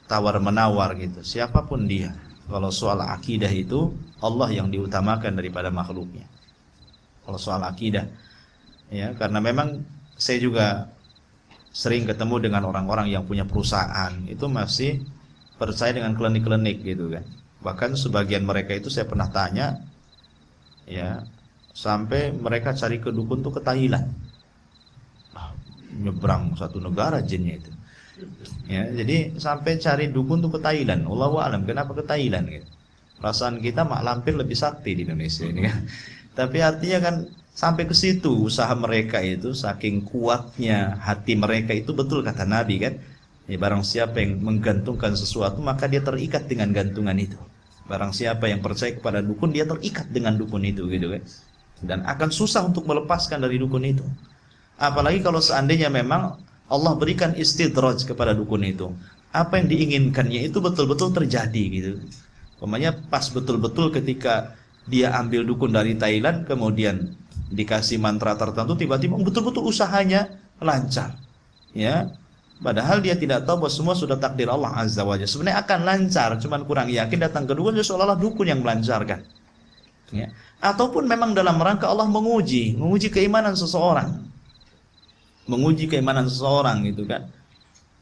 tawar menawar gitu, siapapun dia. Kalau soal akidah itu Allah yang diutamakan daripada makhluknya. Kalau soal akidah, ya, karena memang saya juga sering ketemu dengan orang-orang yang punya perusahaan itu masih percaya dengan klinik-klinik gitu kan. Bahkan sebagian mereka itu saya pernah tanya, ya, sampai mereka cari ke dukun tuh ke Thailand, nyebrang satu negara jinnya itu. Ya, jadi sampai cari dukun tuh ke Thailand. Allahu a'lam kenapa ke Thailand gitu. Perasaan kita mak lampir lebih sakti di Indonesia ini kan. Tapi artinya kan sampai ke situ usaha mereka itu, saking kuatnya hati mereka itu, betul kata Nabi kan. Ya, barang siapa yang menggantungkan sesuatu maka dia terikat dengan gantungan itu. Barang siapa yang percaya kepada dukun dia terikat dengan dukun itu gitu kan. Dan akan susah untuk melepaskan dari dukun itu. Apalagi kalau seandainya memang Allah berikan istidraj kepada dukun itu. Apa yang diinginkannya itu betul-betul terjadi gitu. Umpamanya pas betul-betul ketika dia ambil dukun dari Thailand, kemudian dikasih mantra tertentu, tiba-tiba betul-betul usahanya lancar. Ya. Padahal dia tidak tahu bahwa semua sudah takdir Allah Azza wa Jalla. Sebenarnya akan lancar, cuman kurang yakin datang ke dukun, seolah-olah dukun yang melancarkan. Ya. Ataupun memang dalam rangka Allah menguji keimanan seseorang. Menguji keimanan seseorang gitu kan.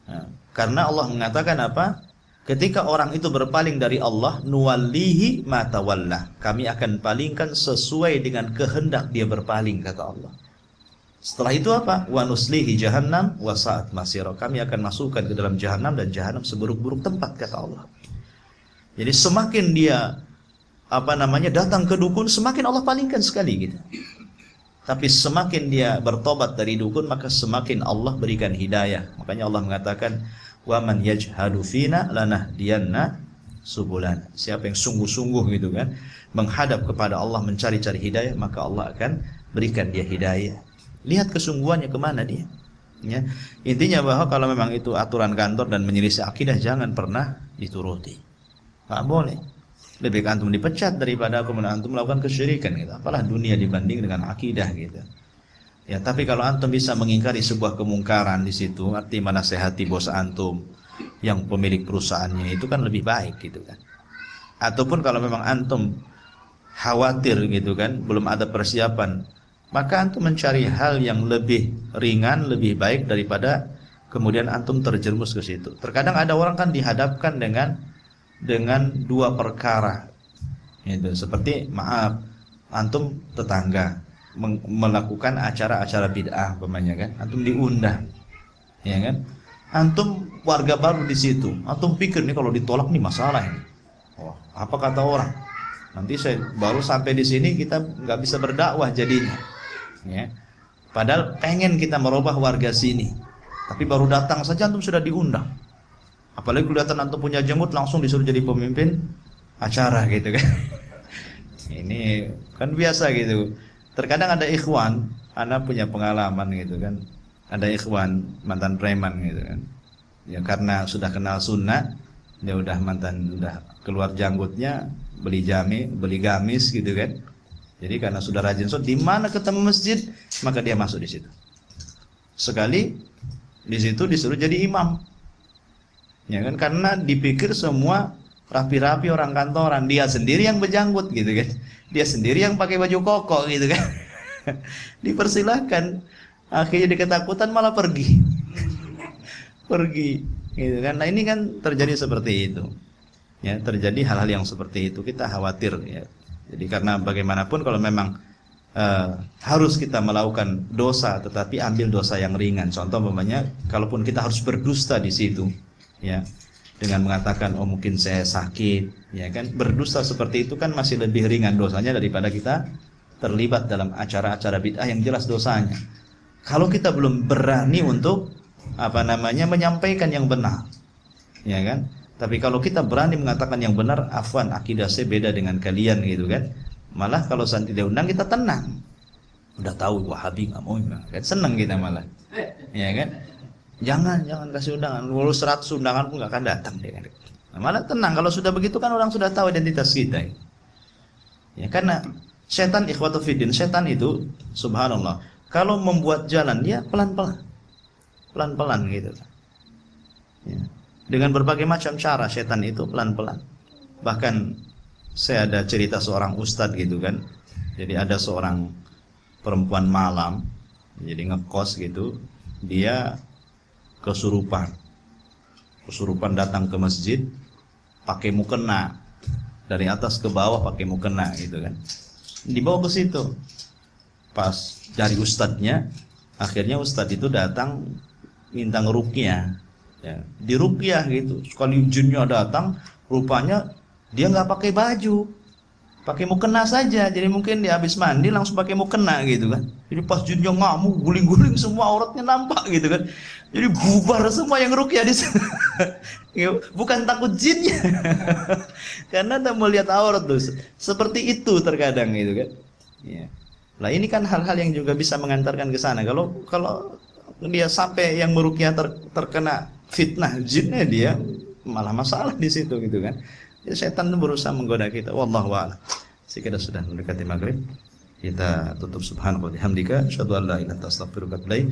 Nah, karena Allah mengatakan apa? Ketika orang itu berpaling dari Allah, nuwallihi ma tawalla. Kami akan palingkan sesuai dengan kehendak dia berpaling, kata Allah. Setelah itu apa? Wa nuslihi jahannam wa sa'at masira. Kami akan masukkan ke dalam jahannam, dan jahannam seburuk-buruk tempat, kata Allah. Jadi semakin dia datang ke dukun, semakin Allah palingkan sekali gitu. Tapi semakin dia bertobat dari dukun, maka semakin Allah berikan hidayah. Makanya Allah mengatakan, wa man yajhadu fina lanahdiyanna subulan. Siapa yang sungguh-sungguh gitu kan, menghadap kepada Allah, mencari-cari hidayah, maka Allah akan berikan dia hidayah. Lihat kesungguhannya kemana dia. Ya. Intinya bahwa kalau memang itu aturan kantor dan menyelisih akidah, jangan pernah dituruti. Nggak boleh. Lebih baik antum dipecat daripada kemudian antum melakukan kesyirikan gitu. Apalah dunia dibanding dengan akidah gitu. Ya, tapi kalau antum bisa mengingkari sebuah kemungkaran di situ, arti menasehati bos antum yang pemilik perusahaannya, itu kan lebih baik gitu kan. Ataupun kalau memang antum khawatir gitu kan, belum ada persiapan, maka antum mencari hal yang lebih ringan, lebih baik daripada kemudian antum terjerumus ke situ. Terkadang ada orang kan dihadapkan dengan dua perkara. Itu seperti maaf, antum tetangga melakukan acara-acara bid'ah umpamanya kan, antum diundang. Ya kan? Antum warga baru di situ. Antum pikir nih kalau ditolak nih masalah ini. Oh, apa kata orang? Nanti saya baru sampai di sini kita nggak bisa berdakwah jadinya. Ya. Padahal pengen kita merubah warga sini. Tapi baru datang saja antum sudah diundang. Apalagi kelihatan antum punya jenggot, langsung disuruh jadi pemimpin acara gitu kan. Ini kan biasa gitu. Terkadang ada ikhwan, anak punya pengalaman gitu kan. Ada ikhwan mantan preman gitu kan. Ya karena sudah kenal sunnah, dia udah keluar janggutnya, beli gamis gitu kan. Jadi karena sudah rajin sholat, di mana ketemu masjid, maka dia masuk di situ. Sekali di situ disuruh jadi imam. Ya kan, karena dipikir semua rapi-rapi orang kantoran, dia sendiri yang berjanggut gitu kan. Dia sendiri yang pakai baju koko gitu kan. Dipersilahkan. Akhirnya diketakutan malah pergi. Pergi gitu kan. Nah, ini kan terjadi seperti itu. Ya, terjadi hal-hal yang seperti itu, kita khawatir ya. Jadi karena bagaimanapun kalau memang harus kita melakukan dosa, tetapi ambil dosa yang ringan. Contoh umpamanya kalaupun kita harus berdusta di situ, ya, dengan mengatakan oh mungkin saya sakit, ya kan, berdusta seperti itu kan masih lebih ringan dosanya daripada kita terlibat dalam acara-acara bid'ah yang jelas dosanya. Kalau kita belum berani untuk menyampaikan yang benar, ya kan. Tapi kalau kita berani mengatakan yang benar, afwan, akidah saya beda dengan kalian gitu kan. Malah kalau santi diundang kita tenang. Udah tahu Wahabi nggak mau, kan seneng kita malah, ya kan. Jangan kasih undangan. Walau 100 undangan pun nggak akan datang dia. Nah, malah tenang kalau sudah begitu kan orang sudah tahu identitas kita. Ya karena setan ikhwatu fiddin, setan itu subhanallah, kalau membuat jalan dia pelan-pelan gitu. Ya. Dengan berbagai macam cara setan itu pelan-pelan. Bahkan saya ada cerita seorang ustadz gitu kan. Jadi ada seorang perempuan malam, jadi ngekos gitu, dia kesurupan datang ke masjid pakai mukena, dari atas ke bawah pakai mukena gitu kan. Dibawa ke situ. Pas dari ustadznya, akhirnya ustadz itu datang minta ngeruqyah. Ya, diruqyah gitu. Sekali jinnya datang, rupanya dia nggak pakai baju, pakai mukena saja. Jadi mungkin dia habis mandi langsung pakai mukena gitu kan. Jadi pas jinnya ngamuk, guling-guling semua auratnya nampak gitu kan. Jadi bubar semua yang ruqyah di sana. Bukan takut jinnya, karena tak melihat aurat tuh. Seperti itu terkadang gitu kan. Ya. Lah ini kan hal-hal yang juga bisa mengantarkan ke sana. Kalau dia sampai yang meruqyah terkena fitnah jinnya, dia malah masalah di situ gitu kan. Jadi setan itu berusaha menggoda kita. Wallahu a'lam. Sekitar sudah mendekati maghrib. Kita tutup subhanallahi wa bihamdika asyhadu an la ilaha illa anta astaghfiruka wa atubu ilaik.